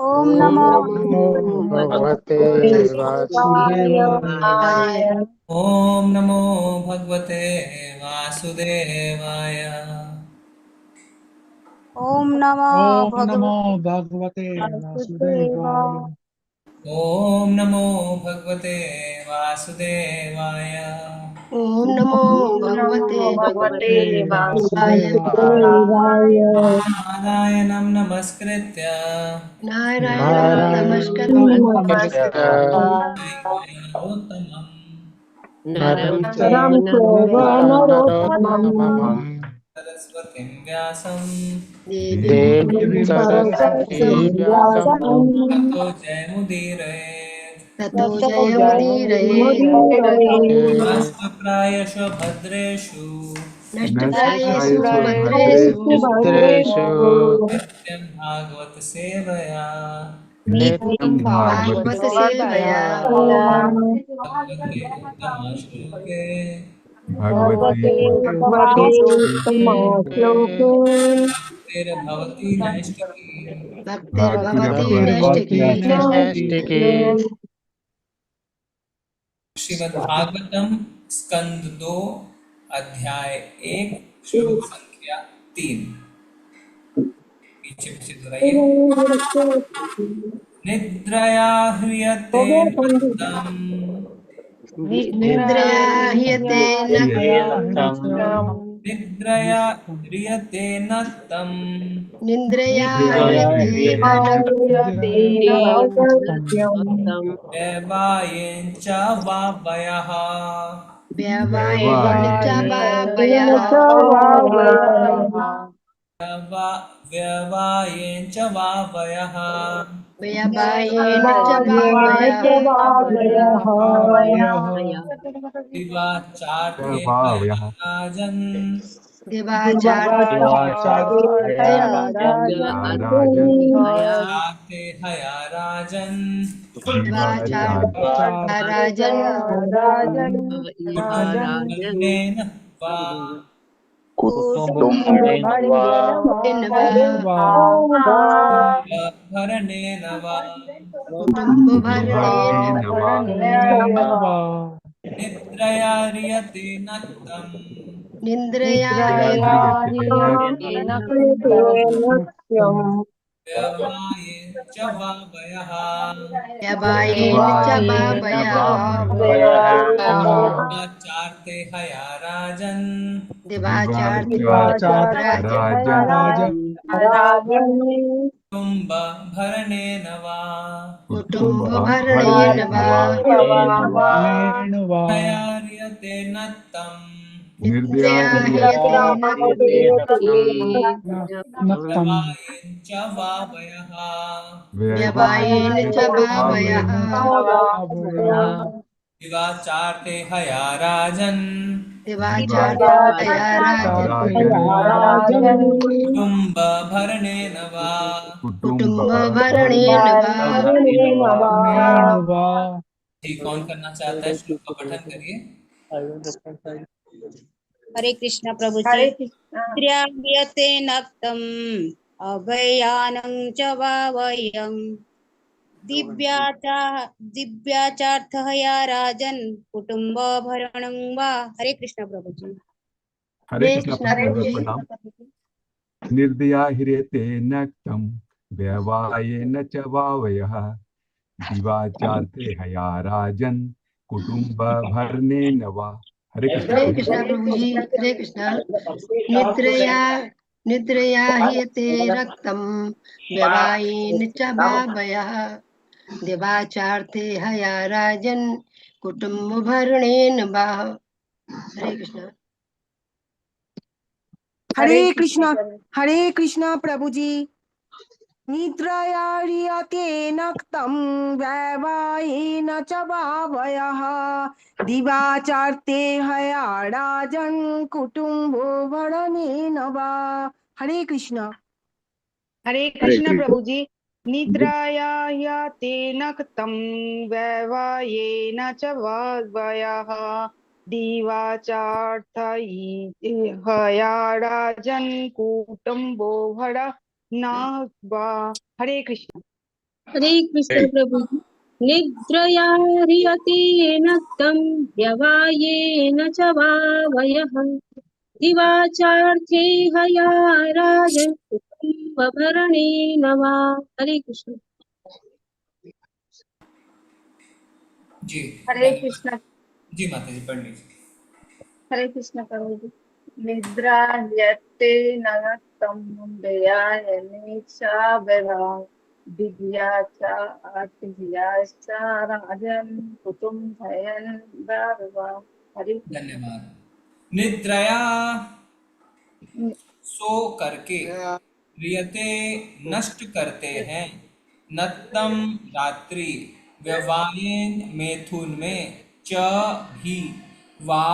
ओम ओम नमो नमो भगवते वासुदेवाय। वासुदेवाय। ओम नमो भगवते वासुदेवाय। ओम नमो ओम नमो भगवते भगवते वासुदेवाय। वासुदेवाय। ओम नमो भगवते वासुदेवाय। ओम नमो ओम भगवते नमो भगवते भगवते वासुदेवाय। वासुदेवाय। नारायणं नमस्कृत्य नारायणं नारायणं नमस्कृत्य नमस्कृत्य नरोत्तमं नरं नरं नरं चैव चैव नरोत्तमम् नरोत्तमम् सरस्वतीं व्यासं देवीं देवीं देवीं सरस्वतीं सरस्वतीं व्यासं व्यासं ततो जयमुदीरयेत्। ततो ततो जयमुदीरये। जयमुदीरये। नमस्कृतायशु भद्रेषु नष्टप्रायेषु भद्रेषु नष्टप्रायेषु भद्रेषु भद्रेषु नित्यं भागवत सेवया नित्यं नित्यं भागवत भागवत सेवया। भगवते उत्तमश्लोके भगवते भगवते उत्तमश्लोके उत्तमश्लोके भक्तिर्भवति नैष्टिकी। भक्तिर्भवति भक्तिर्भवति नैष्टिकी। नैष्टिकी। श्रीमद्भागवतम स्कंद 2 अध्याय 1 श्लोक संख्या 3। पीछे पीछे दोहराइए। निद्रया ह्रियते नक्तम् निद्रया ह्रियते निद्रया ह्रियते नक्तम् निद्रया निद्रया ह्रियते व्यवायेन च वावयः व्यवायेन च व्यवायेन बाबयः। व्यवायेन च वावयः व्यवायेन च बाबयः। भावयः। दिवाचार्थे भावयः। राजन् दिवाचार्थे राजन् दिवाचार्थे हया राजन् दिवाचार्य राजन् कुटुम्बेन वा वा भरणेन वा कुटुम्बभरणेन कुटुम्बवर्णेन वा वा निद्रया ह्रियते नक्तम् निन्द्रया ह्रियते ह्रियते नक्तम् व्यवायेन च वावयः व्यवायेन च बाबयः। दिवाचार्थे हया राजन् दिवाचार्थे राजन् राजन् कुटुम्बभरणेन वा कुटुम्बभरणेन वा कुटुम्बवर्णेन वा हया ह्रियते नक्तम् निर्दया निन्द्रया ह्रियते ह्रियते नक्तम् व्यवायेन च वावयः व्यवायेन च बाबयः। भावयः। दिवाचार्थे हया राजन् दिवाचार्यया राजन् राजन् कुटुम्बभरणेन वा कुटुम्बभरणेन वा। कुटुम्बवर्णेन वा। जी कौन करना चाहता है श्लोक का पठन करिए। हरे कृष्ण प्रभु जी। द्रव्यते नक्तम् अभयानं च वावयम् दिव्याचार्थः या राजन् कुटुम्बभरणं वा। हरे कृष्ण प्रभु जी। हरे हरे कृष्ण कृष्ण प्रभु प्रभु जी। प्रणाम। निर्दया ह्रियते नक्तम् व्यवायेन च वावयः दिवाचार्थे हया राजन् कुटुम्बवर्णेन वा। हरे कृष्ण हरे प्रभु। कृष्ण प्रभु जी। हरे कृष्ण। निद्रया निद्रया ह्रियते रक्तम् व्यवायेन च बाबयः दिवाचार्थे हया राजन् कुटुम्बभरणेन वा। हरे कृष्ण। हरे कृष्णा प्रभु जी। निद्रया ह्रियते नक्तं वैवाहिन च भावयः दिवाचार्ते हया राजन् कुटुम्बो भरणेन वा। हरे कृष्णा। हरे कृष्ण प्रभु जी। निद्राया ह्यते नक्तं वैवायेन च वावयः दिवाचार्थया राजन् कुटुम्बो भर न वा। हरे कृष्ण। हरे कृष्ण प्रभु जी। निद्रया ह्रियते नक्तं व्यवायेन च वावयः दिवाचार्थे हया राजन् कुटुम्बभरणेन वा। हरे कृष्ण। जी हरे धन्यवाद। कृष्ण। जी माता जी पढ़ लीजिए। हरे कृष्ण प्रभु जी। निद्रा यत्ते नरकं दयायने च विभा दिव्या च आतिथ्या च राजन् कुटुम्बयन् भव। हरे कृष्ण। धन्यवाद। निद्रया हम्म, सो करके, क्रियते नष्ट करते हैं, नत्तम रात्रि, व्यवायेन मैथुन में, च भी, वा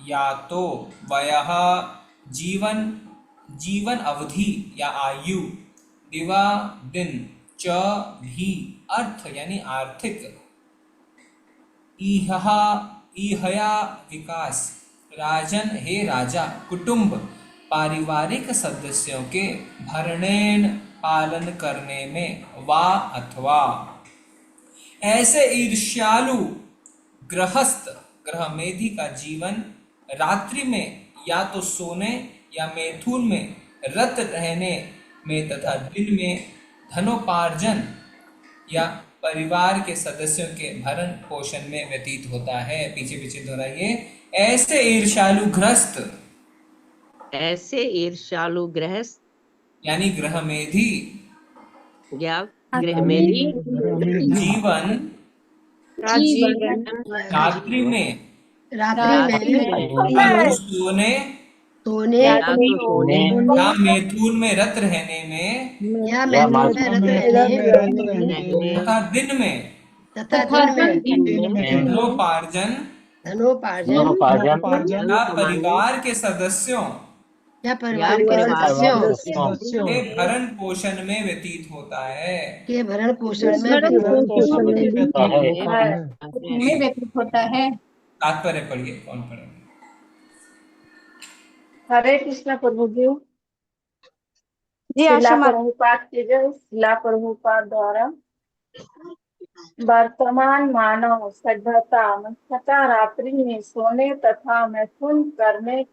या तो, वयः जीवन, जीवन अवधि या आयु, दिवा दिन, च भी अर्थ यानी आर्थिक, इहा इहया विकास, राजन हे राजा, कुटुंब पारिवारिक सदस्यों के भरणेन पालन करने में, वा अथवा ऐसे ईर्ष्यालु गृहस्थ, ग्रह मेधि का जीवन रात्रि में या तो सोने या मैथुन में, रत रहने में तथा दिन में धनोपार्जन या परिवार के सदस्यों के भरण पोषण में व्यतीत होता है। पीछे पीछे दोहराइए। ऐसे ईर्ष्यालु ग्रस्त ऐसे ईर्ष्यालु गृहस्थ यानी ग्रह मेधि या गृह में भी जीवन जीवन रात्रि में रात्रि रात्रि में में या तो सोने सोने या तो सोने या मैथुन में रत रहने में या मैथुन में रत रहने रहने तथा दिन में तथा दिन में दिन में धनोपार्जन धनोपार्जन या कमाने परिवार के सदस्यों या या परिवार के परिवार के सदस्यों के भरण पोषण में व्यतीत होता है। के भरण पोषण में भरण व्यतीत पोषण में भी जी व्यतीत होता है। तात्पर्य पढ़िए, कौन पढ़ेगा? हरे कृष्ण प्रभु जी। जी शिला आशा माता। प्रभुपाद की जय। शिला प्रभुपाद द्वारा वर्तमान मानव सभ्यता मुख्यतः रात्रि में सोने तथा मैथुन करने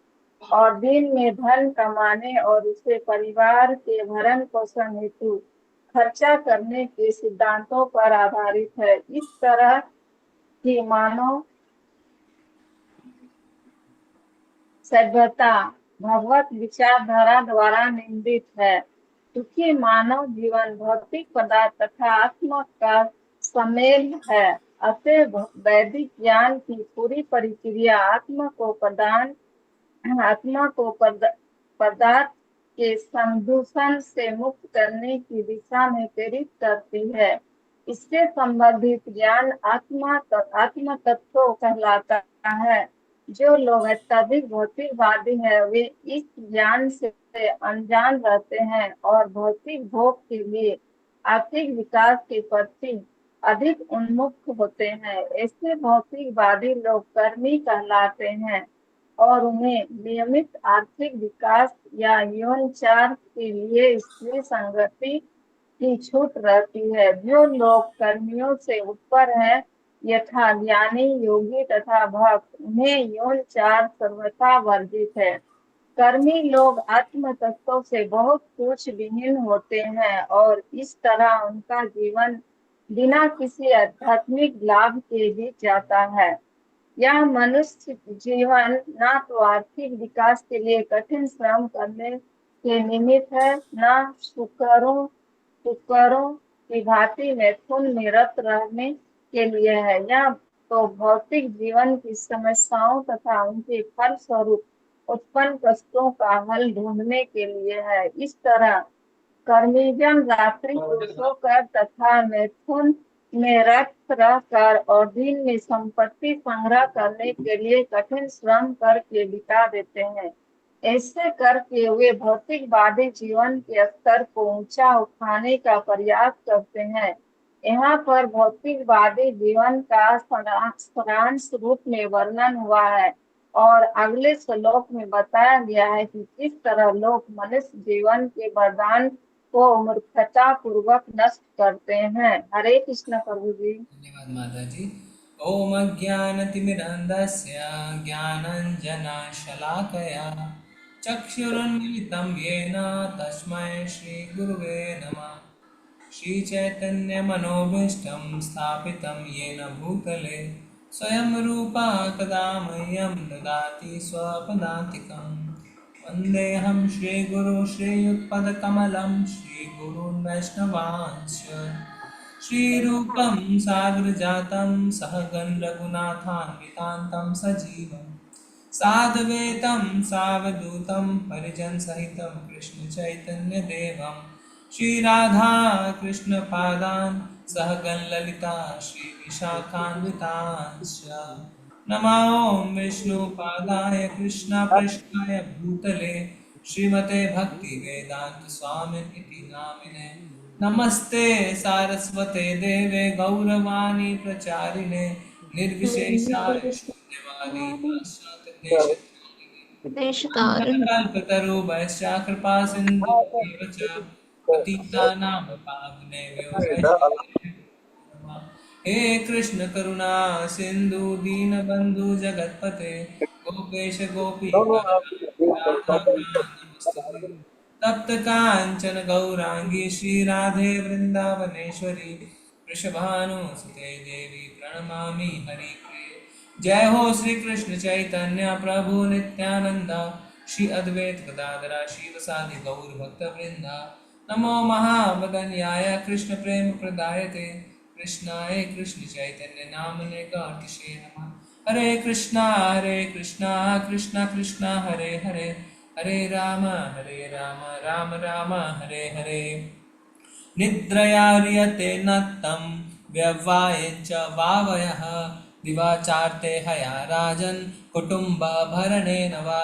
और दिन में धन कमाने और उसे परिवार के भरण पोषण हेतु खर्चा करने के सिद्धांतों पर आधारित है। इस तरह की मानव सभ्यता भगवत विचारधारा द्वारा निंदित है। क्योंकि मानव जीवन भौतिक पदार्थ तथा आत्मा का सम्मेल है। अतः वैदिक ज्ञान की पूरी प्रक्रिया आत्मा को पदार्थ के संदूषण से मुक्त करने की दिशा में प्रेरित करती है। इससे संबंधित ज्ञान आत्म तत्व कहलाता है। जो लोग अत्यधिक भौतिकवादी हैं, वे इस ज्ञान से अनजान रहते हैं और भौतिक भोग के लिए आर्थिक विकास के प्रति अधिक उन्मुख होते हैं। ऐसे भौतिकवादी लोग कर्मी कहलाते हैं और उन्हें नियमित आर्थिक विकास या यौनचार के लिए स्त्री संगति की छूट रहती है। जो लोग कर्मियों से ऊपर है, यथा ज्ञानी, योगी तथा भक्त, उन्हें यौनचार सर्वथा वर्जित है। कर्मी लोग आत्म तत्व से बहुत कुछ विहीन होते हैं और इस तरह उनका जीवन बिना किसी आध्यात्मिक लाभ के बीत जाता है। यह मनुष्य जीवन न तो आर्थिक विकास के लिए कठिन श्रम करने के निमित्त है, न सुकरों की भांति मैथुन में रत रहने के लिए है। यह तो भौतिक जीवन की समस्याओं तथा उनके फल स्वरूप उत्पन्न कष्टों का हल ढूंढने के लिए है। इस तरह कर्मीजन रात्रि को सोकर तथा मैथुन में रत रहकर और दिन में संपत्ति संग्रह करने के लिए कठिन श्रम करके बिता देते हैं। ऐसे करके वे भौतिकवादी जीवन के स्तर को ऊंचा उठाने का प्रयास करते हैं। यहाँ पर भौतिकवादी जीवन का सारांश रूप में वर्णन हुआ है और अगले श्लोक में बताया गया है कि किस तरह लोग मनुष्य जीवन के वरदान को मूर्खता पूर्वक नष्ट करते हैं। हरे कृष्ण प्रभु जी। धन्यवाद माता जी। ओम अज्ञानतिमिरन्धस्य ज्ञानाञ्जनशलाकया चक्षुरुन्मिलितं येन तस्मै श्रीगुरुवे नमः। श्रीचैतन्यमनोभीष्टं स्थापितं येन भूतले स्वयं रूपा कदा मह्यं ददाति स्वपदान्तिकं। वन्देऽहं श्रीगुरु श्रीयुत्पदकमलं श्रीगुरून् वैष्णवांश्च श्रीरूपं साग्रजातं सहगण रघुनाथान्वितान्तं सजीवं साद्वैतं सावधूतं परिजनसहितं कृष्णचैतन्यदेवं श्रीराधा कृष्णपादान् सहगण ललिता श्रीविशाखान्वितांश्च नमो विष्णुपादाय कृष्णपृष्ठाय भूतले श्रीमते भक्तिवेदान्त स्वामिनिति नामिने नमस्ते सारस्वते देवे गौरवाणी प्रचारिणे निर्विशेषाय शून्यवादी कल्पतरुभ्यश्च कृपा सिन्धुभ्येव च पतितानां पावनेभ्यो वैष्णवेभ्यो नमः। हे कृष्ण करुणा सिंधु दीनबंधु जगतपते गोपेश गोपी नमस्तुते। तप्त कांचन गौरांगी श्री राधे वृंदावनेश्वरी वृषभानुसुते देवी प्रणमामि हरिप्रिये। जय हो श्री कृष्ण चैतन्य प्रभु नित्यानंद श्री अद्वैत गदाधर शिवसादि गौर भक्तवृंद। नमो महावदन्याय कृष्ण प्रेम प्रदायते कृष्णाय कृष्ण चैतन्य नामने कार्तिशे नमः। हरे कृष्णा कृष्ण कृष्ण हरे हरे हरे राम राम राम हरे हरे। निद्रयार्यते नत्तं व्यवायञ्च वावयः दिवाचार्ते हया राजन कुटुंब भरणेन वा।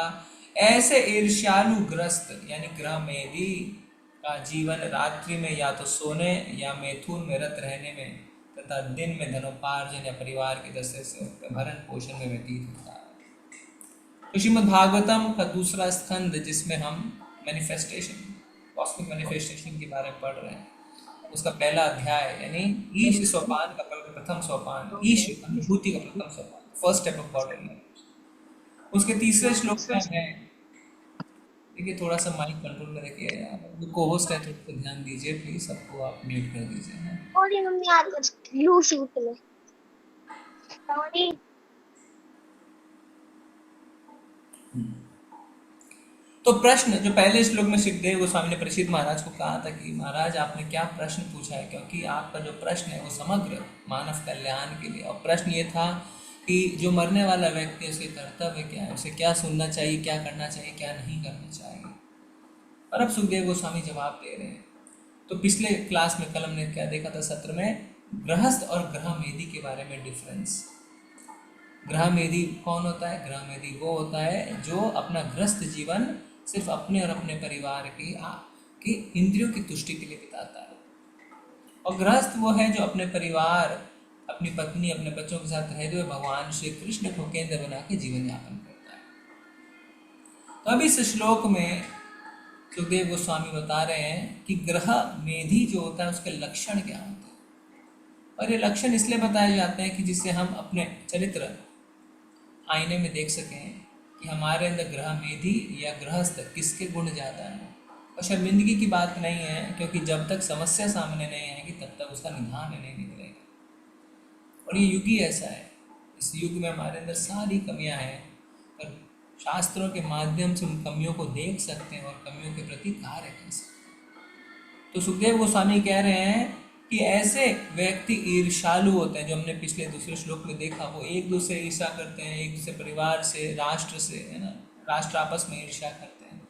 ऐसे ईर्ष्यालु ग्रस्त यानी ग्रह मेदी का जीवन रात्रि में या तो सोने या मैथुन में रत रहने में तथा दिन में धनोपार्जन या परिवार के दस्ते से भरण पोषण में व्यतीत होता है। तो श्रीमद् भागवतम का दूसरा स्कंद जिसमें हम मैनिफेस्टेशन कॉस्मिक मैनिफेस्टेशन के बारे में पढ़ रहे हैं, उसका पहला अध्याय यानी ईश सोपान का प्रथम सोपान, ईश अनुभूति का प्रथम सोपान, first step of God realisation, उसके तीसरे श्लोक में है। देखिए थोड़ा सा माइक कंट्रोल में रखिए, जो को होस्ट है थोड़ा सा ध्यान दीजिए प्लीज, सबको आप म्यूट कर दीजिए। तो प्रश्न जो पहले श्लोक में सुखदेव गोस्वामी ने परीक्षित महाराज को कहा था कि महाराज आपने क्या प्रश्न पूछा है, क्योंकि आपका जो प्रश्न है वो समग्र मानव कल्याण के लिए। और प्रश्न ये था कि जो मरने वाला व्यक्ति है उसके कर्तव्य क्या है, उसे क्या सुनना चाहिए, क्या करना चाहिए, क्या नहीं करना चाहिए। और अब सुखदेव गोस्वामी जवाब दे रहे हैं। तो पिछले क्लास में कल हमने क्या देखा था सत्र में, गृहस्थ और ग्रह मेदी के बारे में डिफरेंस। ग्रह मेदी कौन होता है? ग्रह मेदी वो होता है जो अपना गृहस्थ जीवन सिर्फ अपने और अपने परिवार की इंद्रियों की तुष्टि के लिए बिताता है। और गृहस्थ वो है जो अपने परिवार, अपनी पत्नी, अपने बच्चों के साथ रहते हुए भगवान श्री कृष्ण को केंद्र बना के जीवन यापन करता है। तो अब इस श्लोक में सुखदेव गोस्वामी बता रहे हैं कि ग्रह मेधी जो होता है उसके लक्षण क्या होते हैं। और ये लक्षण इसलिए बताए जाते हैं कि जिससे हम अपने चरित्र आईने में देख सकें कि हमारे अंदर ग्रह मेधी या गृहस्थ किसके गुण ज़्यादा हैं। और शर्मिंदगी की बात नहीं है, क्योंकि जब तक समस्या सामने नहीं आएगी तब तक उसका निदान नहीं निकलेगा। और ये युग ही ऐसा है, इस युग में हमारे अंदर सारी कमियां हैं, पर शास्त्रों के माध्यम से उन कमियों को देख सकते हैं और कमियों के प्रति कार्य कर सकते हैं। तो सुखदेव गोस्वामी कह रहे हैं कि ऐसे व्यक्ति ईर्ष्यालु होते हैं, जो हमने पिछले दूसरे श्लोक में देखा, वो एक दूसरे ईर्ष्या करते हैं, एक दूसरे परिवार से, राष्ट्र से, है ना, राष्ट्र आपस में ईर्ष्या करते हैं।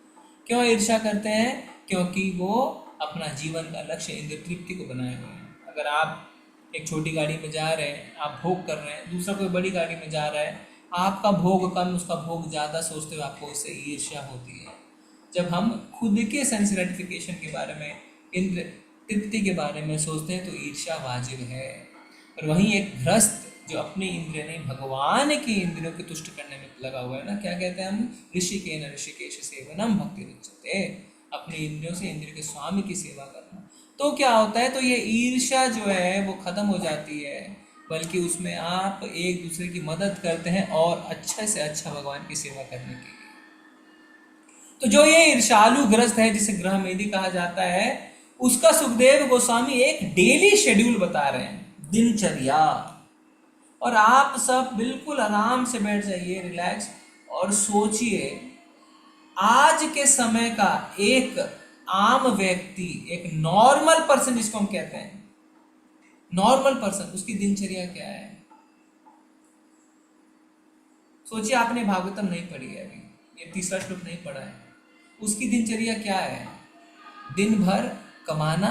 क्यों ईर्ष्या करते हैं? क्योंकि वो अपना जीवन का लक्ष्य इंद्र तृप्ति को बनाए हुए हैं। अगर आप एक छोटी गाड़ी में जा रहे हैं, आप भोग कर रहे हैं, दूसरा कोई बड़ी गाड़ी में जा रहा है, आपका भोग कम उसका भोग ज़्यादा सोचते हुए आपको उससे ईर्ष्या होती है। जब हम खुद के सेंस ग्रेटिफिकेशन के बारे में, इंद्र तृप्ति के बारे में सोचते हैं तो ईर्ष्या वाजिब है। और वहीं एक गृहस्थ जो अपनी इंद्रिय नहीं भगवान की इंद्रियों को तुष्ट करने में लगा हुआ है ना, क्या कहते हैं हम, ऋषिकेन ऋषिकेश सेवनम भक्ति रुच्यते, अपने इंद्रियों से इंद्रिय के स्वामी की सेवा करना। तो क्या होता है, तो ये ईर्ष्या जो है वो खत्म हो जाती है, बल्कि उसमें आप एक दूसरे की मदद करते हैं और अच्छे से अच्छा भगवान की सेवा करने के लिए। तो जो ये ईर्ष्यालु ग्रस्त है, जिसे ग्रह मेदी कहा जाता है, उसका सुखदेव गोस्वामी एक डेली शेड्यूल बता रहे हैं, दिनचर्या। और आप सब बिल्कुल आराम से बैठ जाइए, रिलैक्स, और सोचिए आज के समय का एक आम व्यक्ति, एक नॉर्मल पर्सन जिसको हम कहते हैं नॉर्मल पर्सन, उसकी दिनचर्या क्या है। सोचिए, आपने भागवतम नहीं पढ़ी है अभी, ये तीसरा श्लोक नहीं पढ़ा है, उसकी दिनचर्या क्या है। दिन भर कमाना,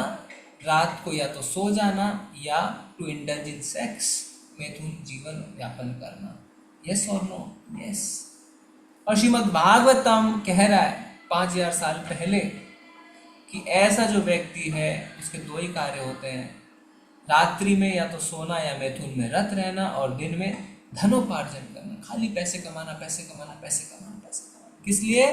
रात को या तो सो जाना या टू इंडल्ज इन सेक्स, मैथुन जीवन यापन करना। यस और नो? यस। और श्रीमद् भागवतम कह रहा है 5000 साल पहले कि ऐसा जो व्यक्ति है उसके दो ही कार्य होते हैं, रात्रि में या तो सोना या मैथुन में रत रहना, और दिन में धनोपार्जन करना, खाली पैसे कमाना, पैसे कमाना, पैसे कमाना, पैसे कमाना। किस लिए?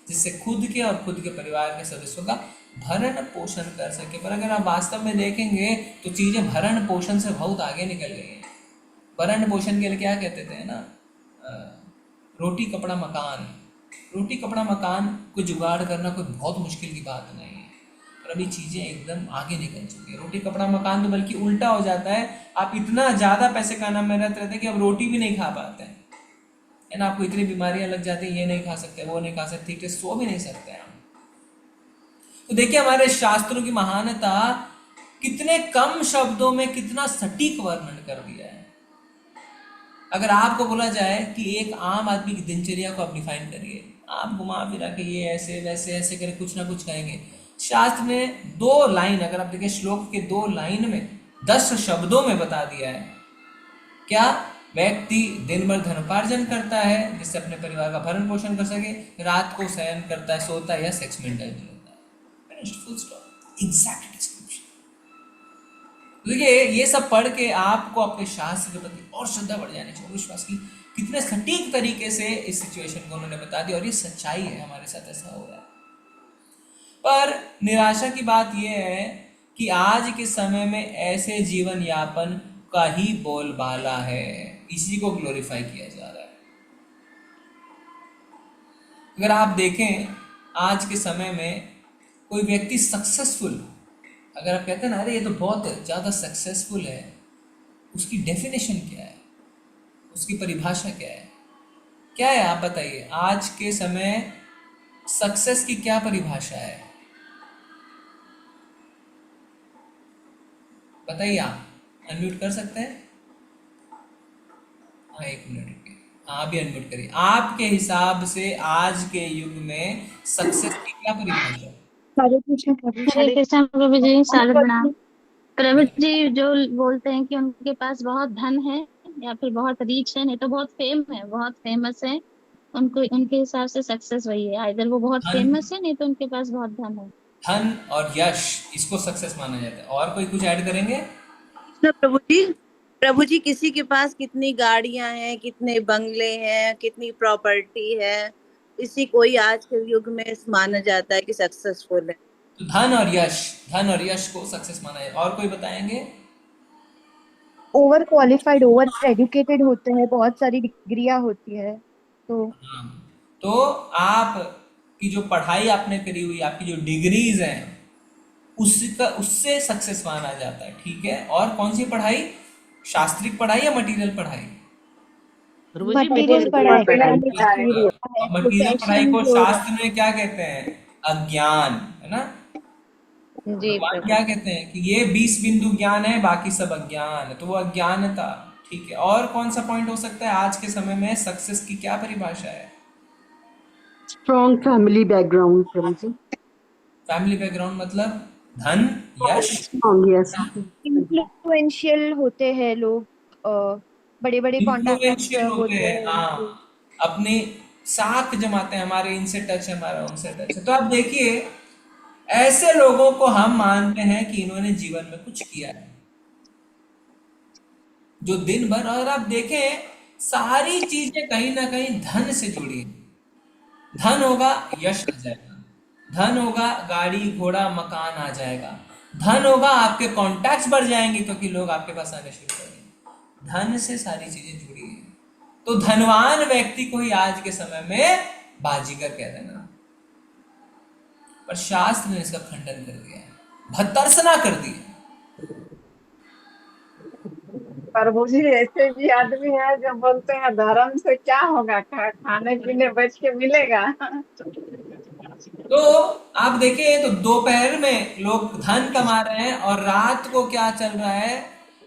जिससे खुद के और खुद के परिवार के सदस्यों का भरण पोषण कर सके। पर अगर आप वास्तव में देखेंगे तो चीजें भरण पोषण से बहुत आगे निकल गई हैं। भरण पोषण के लिए क्या कहते थे ना, रोटी कपड़ा मकान। रोटी कपड़ा मकान को जुगाड़ करना कोई बहुत मुश्किल की बात नहीं है, पर अभी चीजें एकदम आगे निकल चुकी है। रोटी कपड़ा मकान तो बल्कि उल्टा हो जाता है, आप इतना ज्यादा पैसे का नाम मेहनत रहते हैं कि आप रोटी भी नहीं खा पाते हैं, है ना। आपको इतनी बीमारियां लग जाती है, ये नहीं खा सकते, वो नहीं खा सकते, ठीक है, सो भी नहीं सकते हैं। तो देखिए हमारे शास्त्रों की महानता, कितने कम शब्दों में कितना सटीक वर्णन कर दिया है। अगर आपको बोला जाए कि एक आम आदमी की दिनचर्या को आप डिफाइन करिए, आप घुमा फिरा के ये ऐसे वैसे ऐसे करके कुछ ना कुछ कहेंगे। शास्त्र ने 2 लाइन, अगर आप देखिए श्लोक के 2 लाइन में 10 शब्दों में बता दिया है। क्या? व्यक्ति दिन भर धनोपार्जन करता है जिससे अपने परिवार का भरण पोषण कर सके, रात को शयन करता है, सोता है या सेक्स में इंडल्ज होता है। Finished, full stop, exact description. देखिए ये सब पढ़ के आपको अपने शास्त्र के प्रति और श्रद्धा बढ़ जानी चाहिए, विश्वास की कितने सटीक तरीके से इस सिचुएशन को उन्होंने बता दिया, और ये सच्चाई है, हमारे साथ ऐसा हो रहा है। पर निराशा की बात यह है कि आज के समय में ऐसे जीवन यापन का ही बोलबाला है, इसी को ग्लोरीफाई किया जा रहा है। अगर आप देखें आज के समय में कोई व्यक्ति सक्सेसफुल, अगर आप कहते हैं ना अरे ये तो बहुत ज़्यादा सक्सेसफुल है, उसकी डेफिनेशन क्या है, उसकी परिभाषा क्या है? क्या है आप बताइए, आज के समय सक्सेस की क्या परिभाषा है? बताइए, आप अनम्यूट कर सकते हैं? हाँ, 1 मिनट, हाँ भी अनम्यूट करिए। आपके हिसाब से आज के युग में सक्सेस की क्या परिभाषा है? हरे कृष्ण प्रभु जी, सारे प्रणाम। प्रभु जी जो बोलते हैं कि उनके पास बहुत धन है या फिर बहुत रीच है, नहीं तो बहुत फेम है, बहुत फेमस है, उनको उनके हिसाब से सक्सेस वही है, इधर वो बहुत धन, फेमस है, नहीं तो उनके पास बहुत धन है। धन और यश, इसको सक्सेस माना जाता है। और कोई कुछ ऐड करेंगे? प्रभु जी किसी के पास कितनी गाड़ियां हैं, कितने बंगले हैं, कितनी प्रॉपर्टी है, इसी को ही आज के युग में माना जाता है कि सक्सेसफुल है। तो धन और यश को सक्सेस माना जाता है। और कोई बताएंगे? ओवर क्वालिफाइड, ओवर एजुकेटेड होते हैं, बहुत सारी डिग्रियां होती है, तो हाँ, तो आप की जो पढ़ाई आपने करी हुई, आपकी जो डिग्रीज हैं, उससे सक्सेस माना जाता है, ठीक है। और कौन सी पढ़ाई? शास्त्रिक पढ़ाई या मटेरियल पढ़ाई? मटेरियल पढ़ाई। मटेरियल पढ़ाई को शास्त्र में क्या कहते हैं? अज्ञान, है ना। भगवान क्या कहते हैं कि ये 20 बिंदु ज्ञान है, बाकी सब अज्ञान है, तो वो अज्ञानता, ठीक है। और कौन सा पॉइंट हो सकता है आज के समय में सक्सेस की क्या परिभाषा है? Strong family background. Family background मतलब धन, यश, इन्फ्लुएंशियल होते हैं लोग, बड़े बड़े कॉन्टैक्ट्स होते हैं, हाँ, अपनी साख जमाते हैं, हमारे इनसे टच है, हमारा उनसे टच है। तो आप देखिए ऐसे लोगों को हम मानते हैं कि इन्होंने जीवन में कुछ किया है, जो दिन भर, और आप देखें सारी चीजें कहीं ना कहीं धन से जुड़ी है। धन होगा, यश आ जाएगा, धन होगा, गाड़ी घोड़ा मकान आ जाएगा। धन होगा, आपके कॉन्टैक्ट्स बढ़ जाएंगे क्योंकि लोग आपके पास आने शुरू करेंगे। धन से सारी चीजें जुड़ी हैं। तो धनवान व्यक्ति को ही आज के समय में बाजीगर कह देना। पर शास्त्र ने इसका खंडन कर दिया, भत्तर्सना कर दी। प्रभु जी ऐसे भी आदमी है जो बोलते हैं धर्म से क्या होगा, खाने पीने बच के मिलेगा। तो आप देखिए, तो दोपहर में लोग धन कमा रहे हैं और रात को क्या चल रहा है,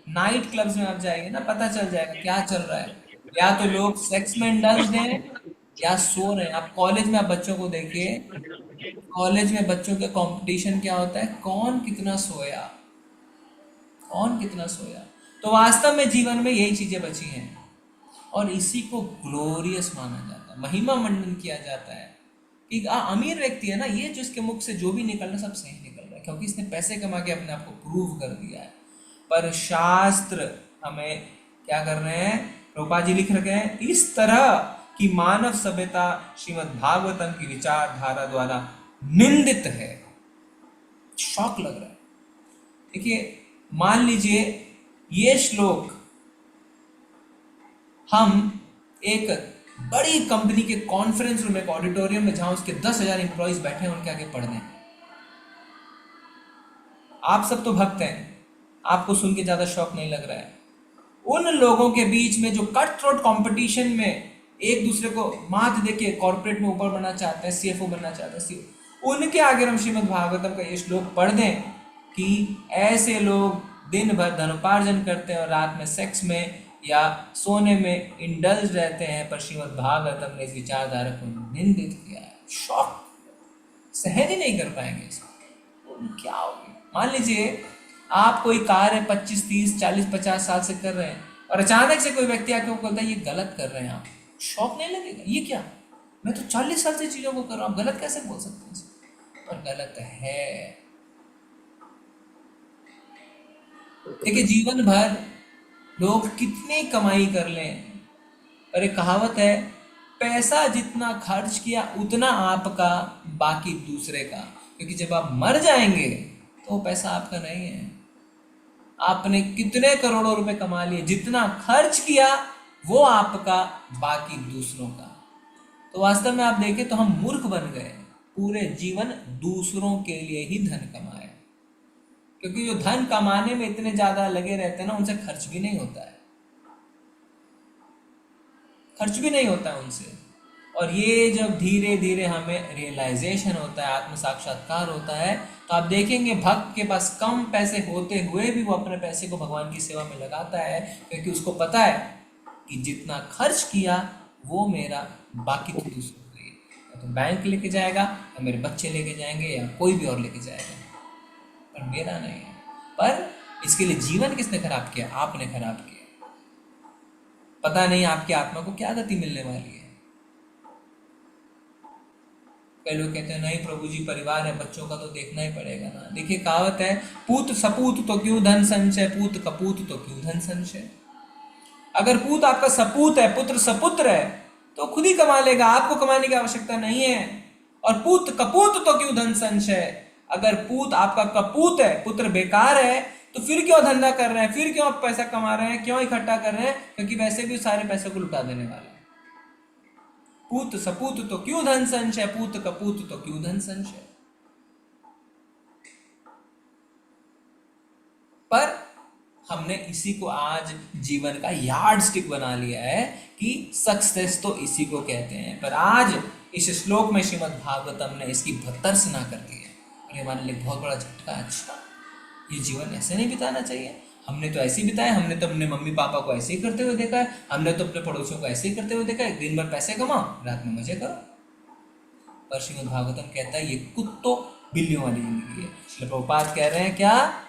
नाइट क्लब्स में आप जाएंगे ना, पता चल जाएगा क्या चल रहा है। या तो लोग सेक्स में इंडल्ज्ड हैं या सो रहे हैं। आप कॉलेज में आप बच्चों को देखिए, कॉलेज में बच्चों के कंपटीशन क्या होता है, कौन कितना सोया, कौन कितना सोया। तो वास्तव में जीवन में यही चीजें बची हैं और इसी को ग्लोरियस माना जाता है, महिमा मंडन किया जाता है कि अमीर व्यक्ति है ना, ये जो इसके मुख से जो भी निकल रहा है सब सही निकल रहा है क्योंकि इसने पैसे कमा के अपने आप को प्रूव कर दिया है। पर शास्त्र हमें क्या कर रहे हैं, प्रभुपाद जी लिख रखे हैं, इस तरह की मानव सभ्यता श्रीमद् भागवतम की विचारधारा द्वारा निंदित है। शौक लग रहा है। देखिए, मान लीजिए ये श्लोक हम एक बड़ी कंपनी के कॉन्फ्रेंस रूम, एक ऑडिटोरियम में जहां उसके 10,000 एम्प्लॉइज बैठे हैं, उनके आगे पढ़ दें। आप सब तो भक्त हैं, आपको सुन के ज्यादा शौक नहीं लग रहा है। उन लोगों के बीच में जो कट थ्रोट कंपटीशन में एक दूसरे को मात देके कॉर्पोरेट में ऊपर बनना चाहते हैं, सीएफओ बनना चाहते हैं, उनके आगे हम श्रीमद् भागवतम का ये श्लोक पढ़ दें कि ऐसे लोग दिन भर धनोपार्जन करते हैं और रात में सेक्स में या सोने में इंडल्ज रहते हैं, पर श्रीमद् भागवतम ने इस विचारधारा को निंदित किया है। शौक सहन ही नहीं कर पाएंगे इसको। क्या होगी, मान लीजिए आप कोई कार्य 25, 30, 40, 50 साल से कर रहे हैं और अचानक से कोई व्यक्ति आके बोलता है ये गलत कर रहे हैं आप, शौक नहीं लगेगा? ये क्या, मैं तो 40 साल से चीजों को कर रहा हूं, गलत कैसे बोल सकते हैं? पर गलत है। देखिए, जीवन भर लोग कितनी कमाई कर लें, पर एक कहावत है, पैसा जितना खर्च किया उतना आपका, बाकी दूसरे का। क्योंकि जब आप मर जाएंगे तो वो पैसा आपका नहीं है। आपने कितने करोड़ों रुपए कमा लिए, जितना खर्च किया वो आपका, बाकी दूसरों का। तो वास्तव में आप देखें तो हम मूर्ख बन गए, पूरे जीवन दूसरों के लिए ही धन कमाए, क्योंकि जो धन कमाने में इतने ज्यादा लगे रहते हैं ना, उनसे खर्च भी नहीं होता है, खर्च भी नहीं होता है उनसे। और ये जब धीरे धीरे हमें रियलाइजेशन होता है, आत्म साक्षात्कार होता है, तो आप देखेंगे भक्त के पास कम पैसे होते हुए भी वो अपने पैसे को भगवान की सेवा में लगाता है, क्योंकि उसको पता है कि जितना खर्च किया वो मेरा, बाकी तो दूसरों के लिए। तो बैंक लेके जाएगा या मेरे बच्चे लेके जाएंगे या कोई भी और लेके जाएगा, पर मेरा नहीं है। पर इसके लिए जीवन किसने खराब किया? आपने खराब किया। पता नहीं आपकी आत्मा को क्या गति मिलने वाली है। कई लोग कहते हैं नहीं प्रभु जी, परिवार है, बच्चों का तो देखना ही पड़ेगा ना। देखिए, कहावत है, पूत सपूत तो क्यों धन संचय, पूत कपूत तो क्यों धन संचय। अगर पूत आपका सपूत है, पुत्र सपुत्र है, तो खुद ही कमा लेगा, आपको कमाने की आवश्यकता नहीं है। और पूत कपूत तो क्यों धन संचय, अगर पूत आपका कपूत है, पुत्र बेकार है, तो फिर क्यों धंधा कर रहे हैं, फिर क्यों आप पैसा कमा रहे हैं, क्यों इकट्ठा कर रहे हैं? क्योंकि वैसे भी सारे पैसे को लुटा देने वाले हैं। पूत सपूत तो क्यों धन संचय, पूत कपूत तो क्यों धन संचय। पर हमने इसी को आज जीवन का यार्ड स्टिक बना लिया है कि सक्सेस तो इसी को कहते हैं। पर आज इस श्लोक में श्रीमद् भागवतम ने इसकी भर्त्सना कर दी है और ये हमारे लिए बहुत बड़ा झटका। अच्छा, ये जीवन ऐसे नहीं बिताना चाहिए, हमने तो ऐसे ही बिताया, हमने तो अपने मम्मी पापा को ऐसे ही करते हुए देखा है, हमने तो अपने पड़ोसियों को ऐसे ही करते हुए देखा है, दिन भर पैसे कमाओ, रात में मजे करो। पर श्रीमद् भागवतम कहता है ये कुत्तों बिल्लियों वाली जिंदगी है। श्रील प्रभुपाद कह रहे हैं क्या,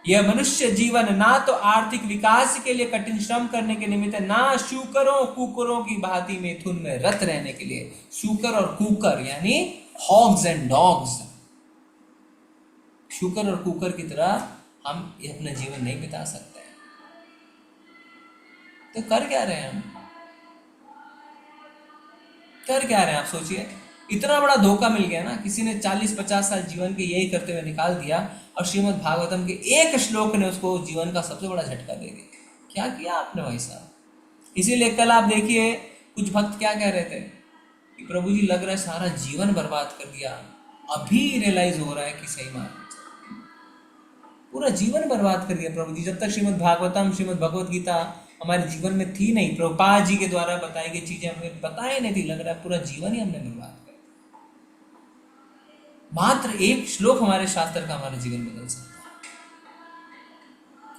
यह मनुष्य जीवन ना तो आर्थिक विकास के लिए कठिन श्रम करने के निमित्त है, ना शूकरों कुकरों की भांति मिथुन में रत रहने के लिए। शूकर और कुकर यानी हॉग्स एंड डॉग्स, शूकर और कुकर की तरह हम अपना जीवन नहीं बिता सकते। तो कर क्या रहे हैं हम, कर क्या रहे हैं आप सोचिए। इतना बड़ा धोखा मिल गया ना, किसी ने 40-50 साल जीवन के यही करते हुए निकाल दिया और श्रीमद् भागवतम के एक श्लोक ने उसको जीवन का सबसे बड़ा झटका दे दिया। क्या किया आपने भाई साहब। इसीलिए कल आप देखिए कुछ भक्त क्या कह रहे थे कि प्रभु जी लग रहा है सारा जीवन बर्बाद कर दिया, अभी रियलाइज हो रहा है कि सही मार्ग में चल। पूरा जीवन बर्बाद कर दिया प्रभु जी। जब तक श्रीमद् भागवतम श्रीमद् भगवत गीता हमारे जीवन में थी नहीं, प्रभुपाद जी के द्वारा बताई गई चीजें हमें बताई नहीं थी, लग रहा है पूरा जीवन ही हमने बर्बाद कर दिया। मात्र एक श्लोक हमारे शास्त्र का हमारा जीवन बदल सकता है।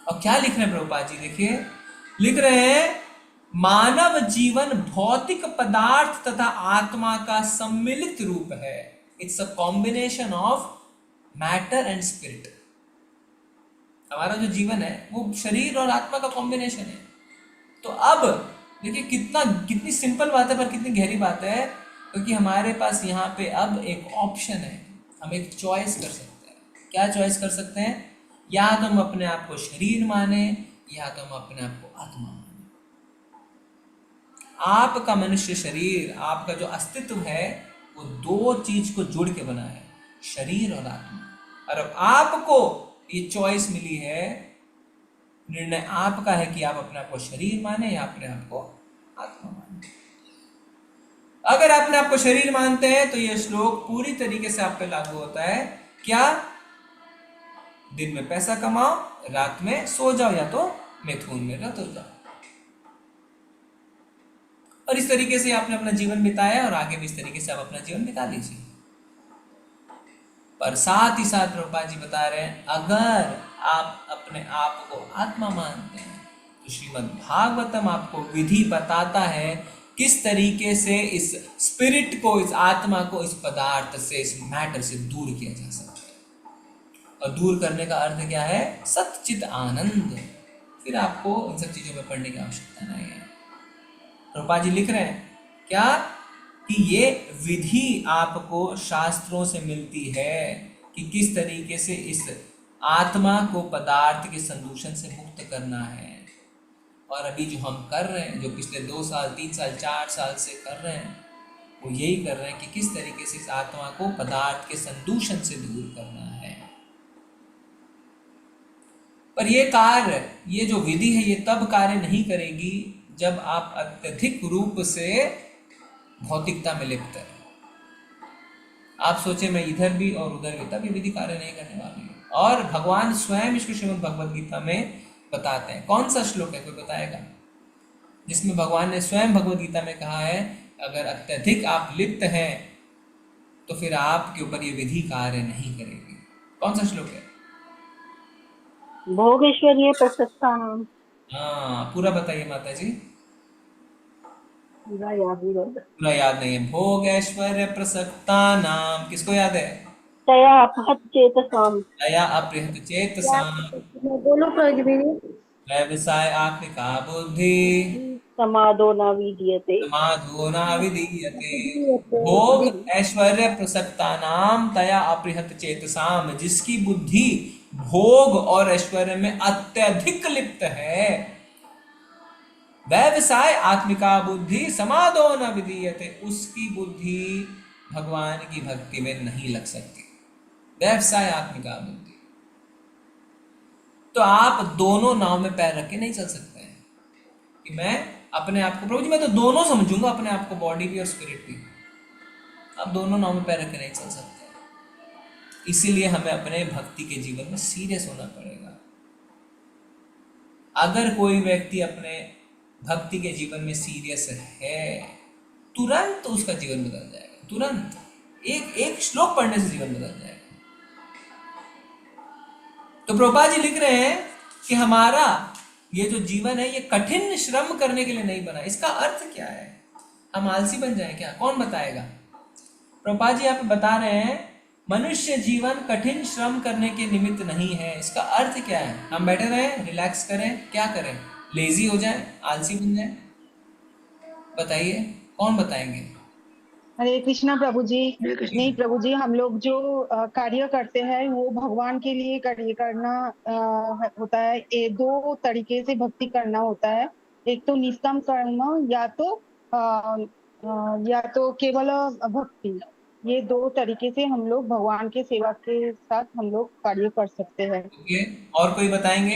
और क्या लिख रहे हैं प्रभुपाद जी, देखिए लिख रहे हैं मानव जीवन भौतिक पदार्थ तथा आत्मा का सम्मिलित रूप है। It's a combination of matter and spirit. हमारा जो जीवन है वो शरीर और आत्मा का कॉम्बिनेशन है। तो अब देखिए कितनी सिंपल बात है पर कितनी गहरी बात है, क्योंकि हमारे पास यहाँ पे अब एक ऑप्शन है, हम एक चॉइस कर सकते हैं। क्या चॉइस कर सकते हैं? या तो हम अपने आप को शरीर माने या तो हम अपने आप को आत्मा माने। आपका मनुष्य शरीर, आपका जो अस्तित्व है वो दो चीज को जुड़ के बना है, शरीर और आत्मा। और अब आपको ये चॉइस मिली है, निर्णय आपका है कि आप अपने आप को शरीर माने या अपने आप को आत्मा माने। अगर अपने आप को शरीर मानते हैं तो ये श्लोक पूरी तरीके से आप पे लागू होता है। क्या? दिन में पैसा कमाओ, रात में सो जाओ या तो मिथुन में रत हो जाओ। और इस तरीके से आपने अपना जीवन बिताया और आगे भी इस तरीके से आप अपना जीवन बिता लीजिए। पर साथ ही साथ प्रभुपाद जी बता रहे हैं, अगर आप अपने आप को आत्मा मानते हैं तो श्रीमद् भागवतम आपको विधि बताता है किस तरीके से इस स्पिरिट को, इस आत्मा को इस पदार्थ से, इस मैटर से दूर किया जा सकता है। और दूर करने का अर्थ क्या है? सच्चित आनंद। फिर आपको इन सब चीजों में पढ़ने की आवश्यकता नहीं है। प्रभुपाद जी लिख रहे हैं क्या कि ये विधि आपको शास्त्रों से मिलती है कि किस तरीके से इस आत्मा को पदार्थ के संदूषण से मुक्त करना है। और अभी जो हम कर रहे हैं, जो पिछले 2 साल 3 साल 4 साल से कर रहे हैं, वो यही कर रहे हैं कि किस तरीके से इस आत्मा को पदार्थ के संदूषण से दूर करना है। पर ये कार्य, ये जो विधि है, ये तब कार्य नहीं करेगी जब आप अत्यधिक रूप से भौतिकता में लिप्त है। आप सोचे मैं इधर भी और उधर भी, तब ये विधि कार्य नहीं करने वाली है। और भगवान स्वयं इसको श्रीमद् भगवद गीता में बताते हैं। कौन सा श्लोक है, कोई बताएगा, जिसमें भगवान ने स्वयं भगवद गीता में कहा है अगर अत्यधिक आप लिप्त हैं तो फिर आपके ऊपर ये विधि कार्य नहीं करेगी। कौन सा श्लोक है? भोगेश्वरीय प्रसक्तानाम। हाँ, पूरा बताइए माता जी। पूरा याद नहीं है। भोग ऐश्वर्य प्रसक्ता नाम, किसको याद है? तया अपहत चेतसाम। तया अपहत चेतसाम। बोलो प्रज्वलिनी। व्यवसाय आत्मिका बुद्धि समाधो न विधीयते। समाधो न विधीयते। भोग ऐश्वर्य प्रसक्ता नाम तया अपहत चेतसाम, जिसकी बुद्धि भोग और ऐश्वर्य में अत्यधिक लिप्त है। व्यवसाय आत्मिका बुद्धि समाधो न विधीयते, उसकी बुद्धि भगवान की भक्ति में नहीं लग सकती। व्यवसाय आत्मिका बुद्धि। तो आप दोनों नाव में पैर रख के नहीं चल सकते हैं कि मैं अपने आप को, प्रभु जी मैं तो दोनों समझूंगा, अपने आप को बॉडी भी और स्पिरिट भी। आप दोनों नाव में पैर रख के नहीं चल सकते। इसीलिए हमें अपने भक्ति के जीवन में सीरियस होना पड़ेगा। अगर कोई व्यक्ति अपने भक्ति के जीवन में सीरियस है, तुरंत उसका जीवन बदल जाएगा। तुरंत एक श्लोक पढ़ने से जीवन बदल जाएगा। तो प्रभुपाद जी लिख रहे हैं कि हमारा ये जो जीवन है ये कठिन श्रम करने के लिए नहीं बना। इसका अर्थ क्या है? हम आलसी बन जाए क्या? कौन बताएगा? प्रभुपाद जी यहाँ पे बता रहे हैं मनुष्य जीवन कठिन श्रम करने के निमित्त नहीं है। इसका अर्थ क्या है? हम बैठे रहें, रिलैक्स करें, क्या करें? लेजी हो जाए, आलसी बन जाए? बताइए, कौन बताएंगे? हरे कृष्णा प्रभु जी। नहीं प्रभु जी, हम लोग जो कार्य करते हैं वो भगवान के लिए कार्य करना होता है। ये 2 तरीके से भक्ति करना होता है। एक तो निष्काम कर्म या तो केवल भक्ति। ये दो तरीके से हम लोग भगवान के सेवा के साथ हम लोग कार्य कर सकते हैं। ओके, और कोई बताएंगे?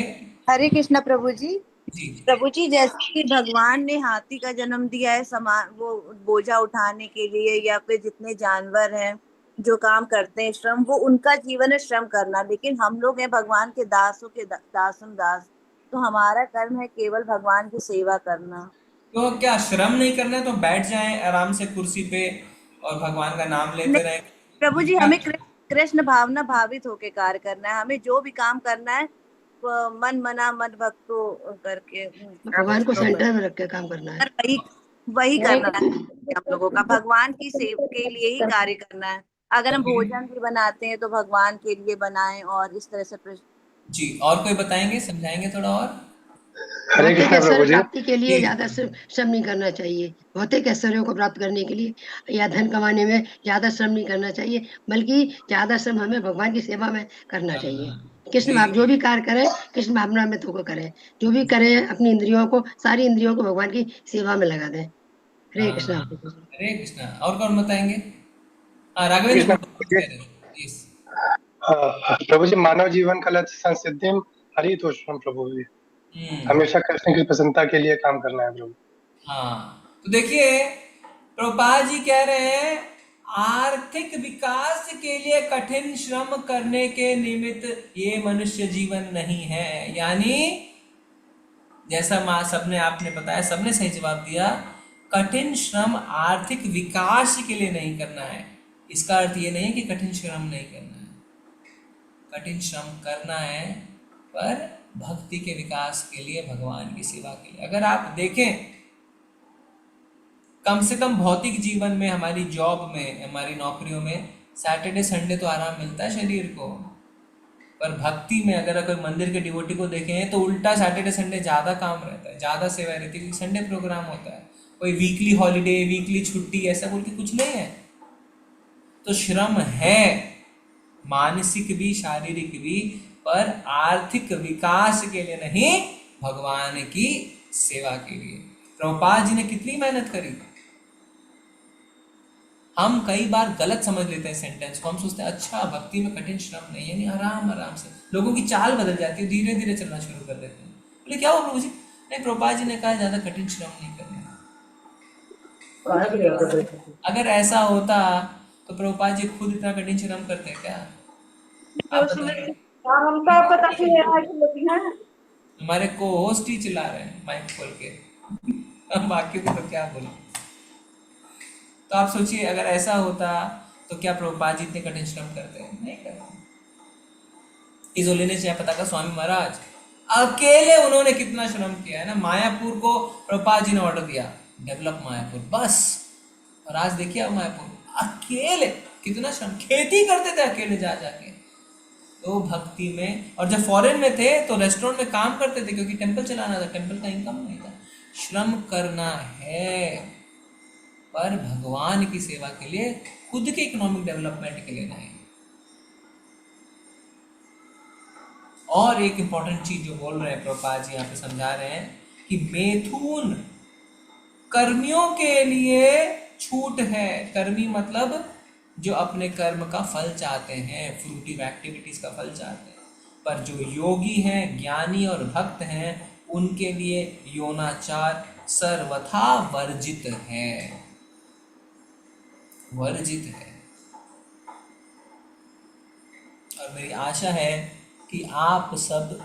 हरे कृष्णा प्रभु जी। जी। प्रभु जी, जैसे कि भगवान ने हाथी का जन्म दिया है समान वो बोझा उठाने के लिए, या फिर जितने जानवर हैं जो काम करते हैं श्रम, वो उनका जीवन है श्रम करना, लेकिन हम लोग हैं भगवान के दासों के दासों दास, तो हमारा कर्म है केवल भगवान की सेवा करना। तो क्या श्रम नहीं करना है तो बैठ जाएं आराम से कुर्सी पे और भगवान का नाम लेते नहीं, रहें? प्रभु जी, हमें कृष्ण भावना भावित होके कार्य करना है। हमें जो भी काम करना है वो मन मना मत भक्तो करके भगवान को सेंटर में रख के काम करना है। वही वही करना है हम लोगों का, भगवान की सेवा के लिए ही कार्य करना है। अगर हम भोजन भी बनाते हैं तो भगवान के लिए बनाएं, और इस तरह से जी, और कोई बताएंगे, समझाएंगे थोड़ा और? भौतिक ऐश्वर्य प्राप्ति के लिए ज्यादा श्रम नहीं करना चाहिए। भौतिक ऐश्वर्यों को प्राप्त करने के लिए या धन कमाने में ज्यादा श्रम नहीं करना चाहिए, बल्कि ज्यादा श्रम हमें भगवान की सेवा में करना चाहिए। कृष्ण भाव जो भी कार्य करें कृष्ण भावना में तो करें, जो भी करें अपनी इंद्रियों को, सारी इंद्रियों को भगवान की सेवा में लगा दें। हरे कृष्णा। हरे कृष्णा। और कौन बताएंगे? राघवेंद्र प्रभु जी, मानव जीवन का लक्ष्य संसिद्धिम हरितोषम प्रभु जी, हमेशा कृष्ण की प्रसन्नता के लिए काम करना है प्रभु। हाँ, तो देखिए प्रभुपाद जी कह रहे हैं आर्थिक विकास के लिए कठिन श्रम करने के निमित्त ये मनुष्य जीवन नहीं है। यानी जैसा माँ सबने आपने बताया, सबने सही जवाब दिया, कठिन श्रम आर्थिक विकास के लिए नहीं करना है। इसका अर्थ ये नहीं है कि कठिन श्रम नहीं करना है, कठिन श्रम करना है, पर भक्ति के विकास के लिए, भगवान की सेवा के लिए। अगर आप देखें कम से कम भौतिक जीवन में, हमारी जॉब में, हमारी नौकरियों में सैटरडे संडे तो आराम मिलता है शरीर को, पर भक्ति में अगर कोई मंदिर के डिवोटी को देखें तो उल्टा सैटरडे संडे ज़्यादा काम रहता है, ज़्यादा सेवा रहती है, क्योंकि संडे प्रोग्राम होता है। कोई वीकली हॉलीडे, वीकली छुट्टी ऐसा बोल के कुछ नहीं है। तो श्रम है, मानसिक भी शारीरिक भी, पर आर्थिक विकास के लिए नहीं, भगवान की सेवा के लिए। प्रभुपाद जी ने कितनी मेहनत करी। हम कई बार गलत समझ लेते हैं सेंटेंस को, हम सोचते हैं अच्छा भक्ति में कठिन श्रम नहीं, यानी आराम आराम से। लोगों की चाल बदल जाती है, धीरे धीरे चलना शुरू कर देते हैं। बोले क्या हुआ प्रभु जी? नहीं, प्रभुपाद जी ने कहा ज्यादा कठिन श्रम नहीं करना। अगर ऐसा होता तो प्रभुपाद जी खुद इतना कठिन श्रम करते क्या? हमारे को होस्ट ही चिल्ला रहे हैं माइक खोल के, बाकी तो क्या बोले। तो आप सोचिए अगर ऐसा होता तो क्या प्रभुपाद जी इतने कठिन श्रम करते हैं? नहीं करते। इस लेने से पता का स्वामी महाराज अकेले उन्होंने कितना श्रम किया है ना। मायापुर को प्रभुपाद जी ने ऑर्डर दिया, डेवलप मायापुर, बस। और आज देखिए अब मायापुर अकेले कितना श्रम, खेती करते थे अकेले जा जाके। तो भक्ति में, और जब फॉरेन में थे तो रेस्टोरेंट में काम करते थे, क्योंकि टेंपल चलाना था, टेंपल का इनकम नहीं था। श्रम करना है, पर भगवान की सेवा के लिए, खुद के इकोनॉमिक डेवलपमेंट के लिए नहीं। और एक इंपॉर्टेंट चीज जो बोल रहे हैं प्रभुपाद जी यहाँ पे समझा रहे हैं कि मैथुन कर्मियों के लिए छूट है। कर्मी मतलब जो अपने कर्म का फल चाहते हैं, फ्रूटिव एक्टिविटीज का फल चाहते हैं। पर जो योगी हैं, ज्ञानी और भक्त हैं, उनके लिए योनाचार सर्वथा वर्जित है, वर्जित है। और मेरी आशा है कि आप सब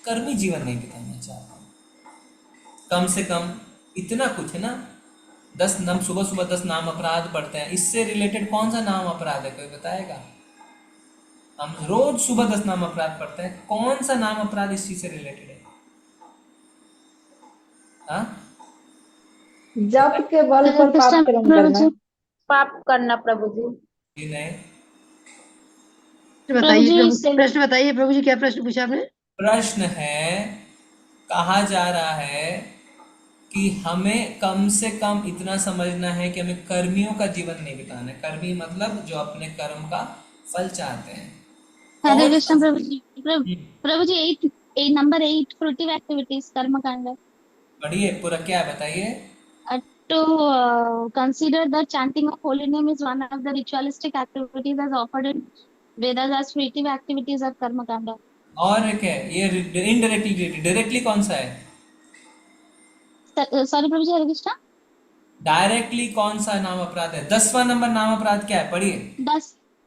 कर्मी जीवन नहीं बिताना चाहते। कम से कम इतना कुछ है ना, 10 नाम, सुबह सुबह 10 नाम अपराध पढ़ते हैं। इससे रिलेटेड कौन सा नाम अपराध है, कोई बताएगा? हम रोज सुबह 10 नाम अपराध पढ़ते हैं, कौन सा नाम अपराध इस चीज से रिलेटेड है? हाँ, जप के बल पर पाप कर्म करना, पाप करना प्रभु जी। नहीं, बताइए प्रश्न बताइए प्रभु जी, क्या प्रश्न पूछा आपने? प्रश्न है, कहा जा रहा है कि हमें कम से कम इतना समझना है कि हमें कर्मियों का जीवन नहीं बिताना है। कर्मी मतलब जो अपने कर्म का फल चाहते हैं। हरे कृष्ण प्रभु जी। प्रभु जी नंबर 8 फ्रूटिव एक्टिविटीज कर्म कांड। बढ़िए, पूरा क्या है बताइए? to consider the chanting of holy name is one of the ritualistic activities as offered in Vedas as fruitive activities of karma kanda. और क्या है ये इनडायरेक्टली, डायरेक्टली कौन सा है? सॉरी प्रभु जी, हरे कृष्णा। डायरेक्टली कौन सा नाम अपराध है? 10वां नंबर नाम अपराध क्या है? पढ़िए।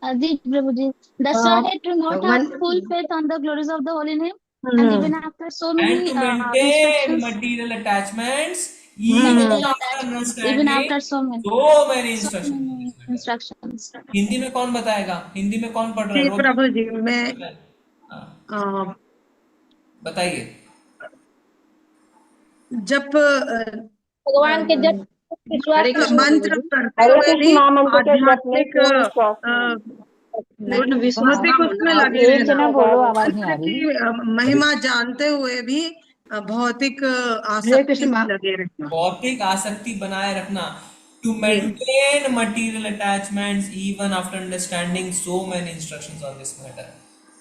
जी प्रभु जी, the Sahid to not have full faith on the glories of the holy name, and even after so many And to maintain instructions, material attachments even after understanding even after so many so many instructions. instructions. Hindi में कौन बताएगा? हिंदी में कौन पढ़ रहा है? जी रोज प्रभु जी, मैं हाँ, बताइए। जब भगवान के जप विश्वास हरे कृष्ण मंत्र प्रभु जी। करते हरे हुए भी कृष्ण महामंत्र के जप में आध्यात्मिक पूर्ण विश्वास नहीं। पूर्ण विश्वास भौतिक का उसमें होना लगे आवश्यक एक रहना, जना बोलो, आवाज नहीं आ मंत्र रही। की महिमा जानते हुए भी भौतिक हरे आसक्ति कृष्ण में लगे रहना। भौतिक आसक्ति बनाए रखना, to ji maintain material attachments even after understanding so many instructions on this matter.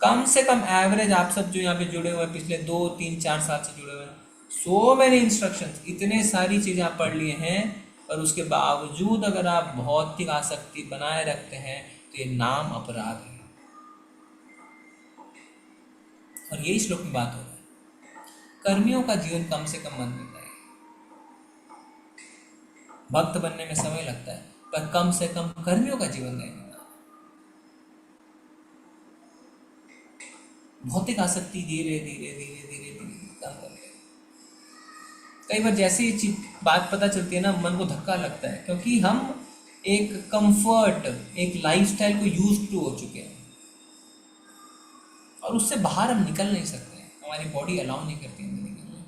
कम से कम एवरेज आप सब जो यहाँ पे जुड़े हुए हैं पिछले 2, 3, 4 साल से जुड़े हुए हैं, so many instructions, इतने सारी चीजें आप पढ़ लिए हैं, और उसके बावजूद अगर आप भौतिक आसक्ति बनाए रखते हैं तो ये नाम अपराध है। और यही श्लोक में बात हो रहा है। कर्मियों का जीवन कम से कम मन देता है। भक्त बनने में समय लगता है, पर कम से कम कर्मियों का जीवन नहीं देता। भौतिक आसक्ति धीरे धीरे धीरे धीरे धीरे कम कर रहे। कई बार जैसे ही चीज बात पता चलती है ना, मन को धक्का लगता है, क्योंकि हम एक कंफर्ट, एक लाइफस्टाइल को यूज्ड टू हो चुके हैं, और उससे बाहर हम निकल नहीं सकते हैं। हमारी बॉडी अलाउ नहीं करती है निकलने।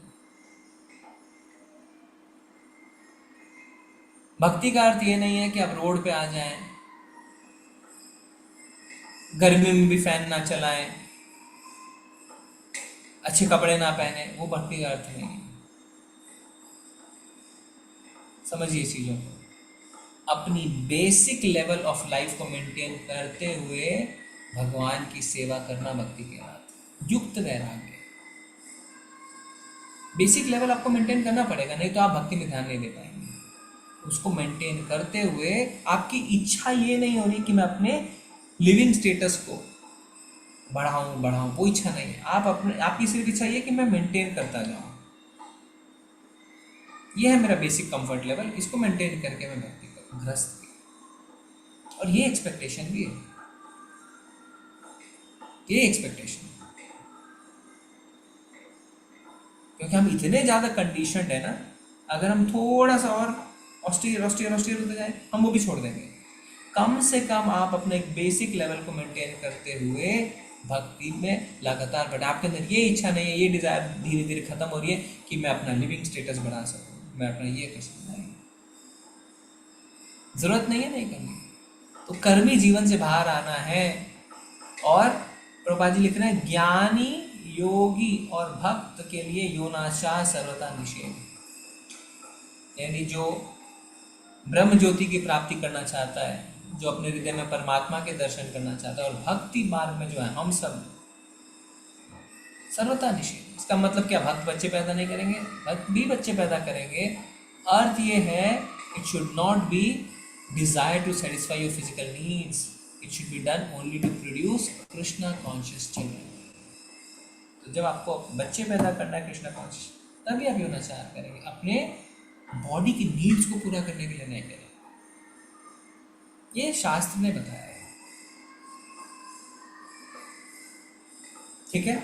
भक्ति का अर्थ ये नहीं है कि आप रोड पे आ जाएं, गर्मी में भी फैन ना चलाएं, अच्छे कपड़े ना पहने, वो भक्ति का अर्थ नहीं है। समझिए चीजों को। अपनी बेसिक लेवल ऑफ लाइफ को मेंटेन करते हुए भगवान की सेवा करना भक्ति के अर्थ। युक्त वैराग्य, बेसिक लेवल आपको मेंटेन करना पड़ेगा, नहीं तो आप भक्ति में ध्यान नहीं दे पाएंगे। उसको मेंटेन करते हुए आपकी इच्छा ये नहीं हो रही कि मैं अपने लिविंग स्टेटस को बढ़ाऊं, वो इच्छा नहीं है। आपकी सिर्फ इच्छा ये कि मैं मेंटेन करता जाऊं। ये है मेरा बेसिक कंफर्ट लेवल, इसको मेंटेन करके मैं भक्ति करूं, ग्रस्त की। और ये एक्सपेक्टेशन भी है, ये एक्सपेक्टेशन, क्योंकि हम इतने ज्यादा कंडीशनड है ना, अगर हम थोड़ा सा और ऑस्ट्रियर होते जाए, हम वो भी छोड़ देंगे। कम से कम आप अपने एक बेसिक लेवल को मेंटेन करते हुए भक्ति में लगातार बढ़े। आपके अंदर ये इच्छा नहीं है, ये डिजायर धीरे धीरे खत्म हो रही है कि मैं अपना लिविंग स्टेटस बढ़ा सकूं, मैं अपना ये कर सकता हूं। जरूरत नहीं है नहीं करनी, तो कर्मी जीवन से बाहर आना है। और प्रभुपाद जी लिख रहे हैं, ज्ञानी योगी और भक्त के लिए योनाशा सर्वथा निषेध। यानी जो ब्रह्म ज्योति की प्राप्ति करना चाहता है, जो अपने हृदय में परमात्मा के दर्शन करना चाहता है, और भक्ति मार्ग में जो है हम सब, सर्वथा निषेध। इसका मतलब क्या? भक्त बच्चे पैदा नहीं करेंगे? भक्त भी बच्चे पैदा करेंगे। अर्थ ये है, it should not be desire to satisfy your physical needs, it should be done only to produce Krishna conscious children. तो जब आपको बच्चे पैदा करना है कृष्णा कॉन्शियस, तभी आप योनाचार करेंगे। अपने बॉडी की नीड्स को पूरा करने के लिए नहीं करें। ये शास्त्र ने बताया है, ठीक है।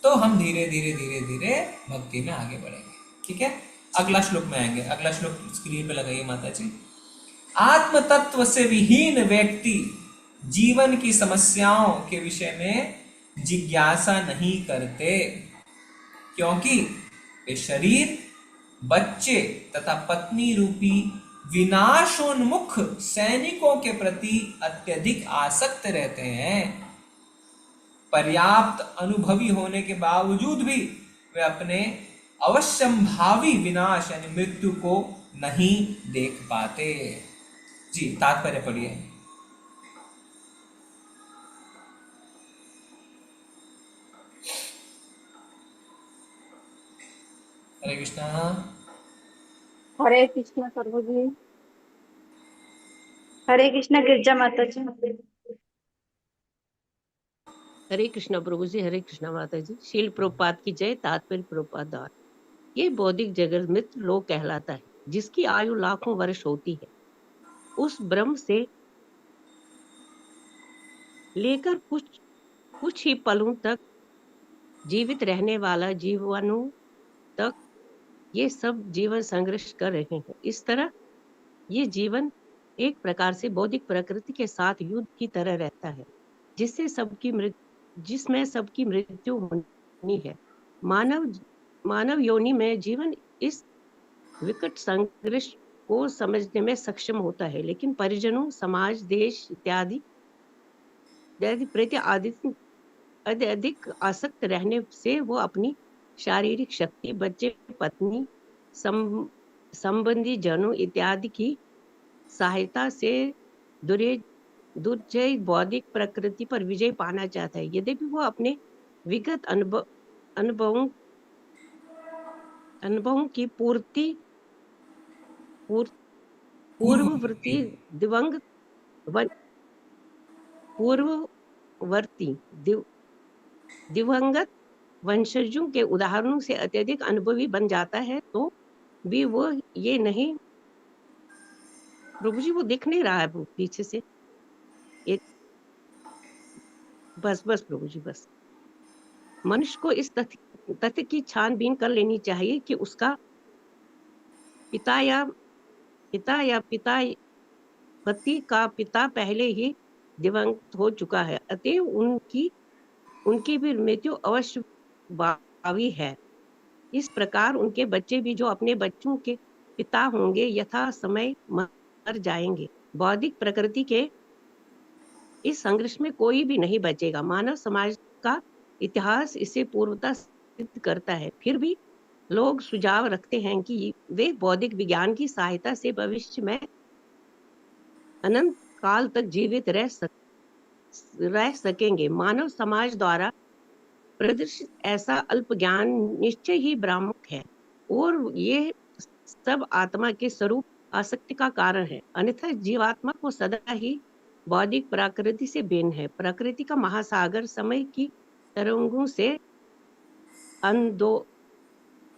तो हम धीरे धीरे धीरे धीरे भक्ति में आगे बढ़ेंगे, ठीक है। अगला श्लोक में आएंगे। अगला श्लोक स्क्रीन पे लगाइए माता जी। आत्म तत्व से विहीन व्यक्ति जीवन की समस्याओं के विषय में जिज्ञासा नहीं करते, क्योंकि वे शरीर, बच्चे तथा पत्नी रूपी विनाशोन्मुख सैनिकों के प्रति अत्यधिक आसक्त रहते हैं। पर्याप्त अनुभवी होने के बावजूद भी वे अपने अवश्यंभावी विनाश यानी मृत्यु को नहीं देख पाते। जी, तात्पर्य पढ़िए। हरे कृष्णा। हरे कृष्ण प्रभु जी। हरे कृष्ण गिरजा माता जी। हरे कृष्णा प्रभु जी, हरे कृष्णा माता जी। शील प्रभुपाद की जय। तात्पर्य प्रभुपाद द्वारा। ये बौद्धिक जगत मित्र लोक कहलाता है, जिसकी आयु लाखों वर्ष होती है। उस ब्रह्म से लेकर कुछ ही पलों तक जीवित रहने वाला जीवाणु तक ये सब जीवन संघर्ष कर रहे हैं। इस तरह ये जीवन एक प्रकार से बौद्धिक प्रकृति के साथ युद्ध की तरह रहता है, जिसमें सबकी मृत्यु होनी है। मानव योनि में जीवन इस विकट संघर्ष को समझने में सक्षम होता है, लेकिन परिजनों, समाज, देश इत्यादि प्रति अधिक आसक्त रहने से वो अपनी शारीरिक शक्ति, बच्चे, पत्नी, संबंधी जनों इत्यादि की सहायता से दुर्जय बौद्धिक प्रकृति पर विजय पाना चाहता है। यद्यपि वो अपने विगत अनुभवों की पूर्ववर्ती दिवंगत वंशजों के उदाहरणों से अत्यधिक अनुभवी बन जाता है, तो भी वो ये नहीं। प्रभु जी वो दिख नहीं रहा है पीछे से। बस प्रभु जी बस। मनुष्य को इस तथ्य की छानबीन कर लेनी चाहिए कि उसका पति का पिता पहले ही दिवंगत हो चुका है, अतएव उनकी भी मृत्यु अवश्य भावी है। इस प्रकार उनके बच्चे भी, जो अपने बच्चों के पिता होंगे, यथा समय मर जाएंगे। बौद्धिक प्रकृति के इस संघर्ष में कोई भी नहीं बचेगा। मानव समाज का इतिहास इसे पूर्वता सिद्ध करता है। फिर भी लोग सुझाव रखते हैं कि वे बौद्धिक विज्ञान की सहायता से भविष्य में अनंत काल तक जीवित रह सकेंगे। मानव समाज द्वारा प्रदर्शित ऐसा अल्प ज्ञान निश्चय ही भ्रामक है, और ये सब आत्मा के स्वरूप आसक्ति का कारण है। अन्यथा जीवात्मा को सदा ही बौद्धिक प्रकृति से भिन्न है। प्रकृति का महासागर समय की तरंगों से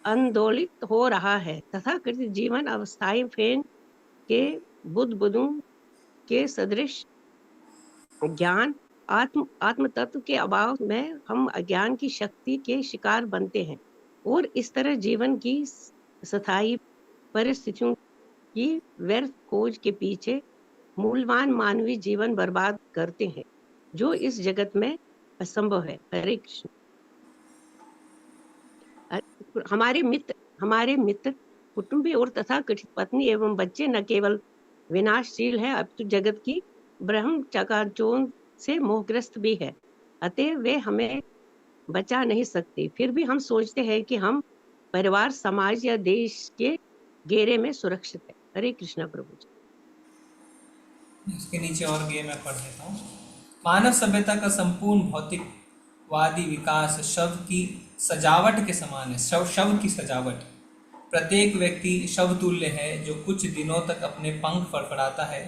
आंदोलित हो रहा है, तथा जीवन अवस्थाएं फैन के बुदबुदों के सदृश ज्ञान आत्म तत्व के अभाव में हम अज्ञान की शक्ति के शिकार बनते हैं, और इस तरह जीवन की स्थायी परिस्थितियों की व्यर्थ खोज के पीछे मूल्यवान मानवीय जीवन बर्बाद करते हैं, जो इस जगत में असंभव है। हरे कृष्ण। हमारे मित्र कुटुंबी और तथा कथित पत्नी एवं बच्चे न केवल विनाशशील है, अपितु जगत की ब्रह्म चकाचौंध से मोहग्रस्त भी है, अतः वे हमें बचा नहीं सकते। फिर भी हम सोचते हैं कि हम परिवार, समाज या देश के घेरे में सुरक्षित है। हरे कृष्णा प्रभु जी। इसके नीचे और गे मैं पढ़ देता हूँ। मानव सभ्यता का संपूर्ण भौतिकवादी विकास शव की सजावट के समान है। शव की सजावट। प्रत्येक व्यक्ति शव तुल्य है, जो कुछ दिनों तक अपने पंख फड़फड़ाता है।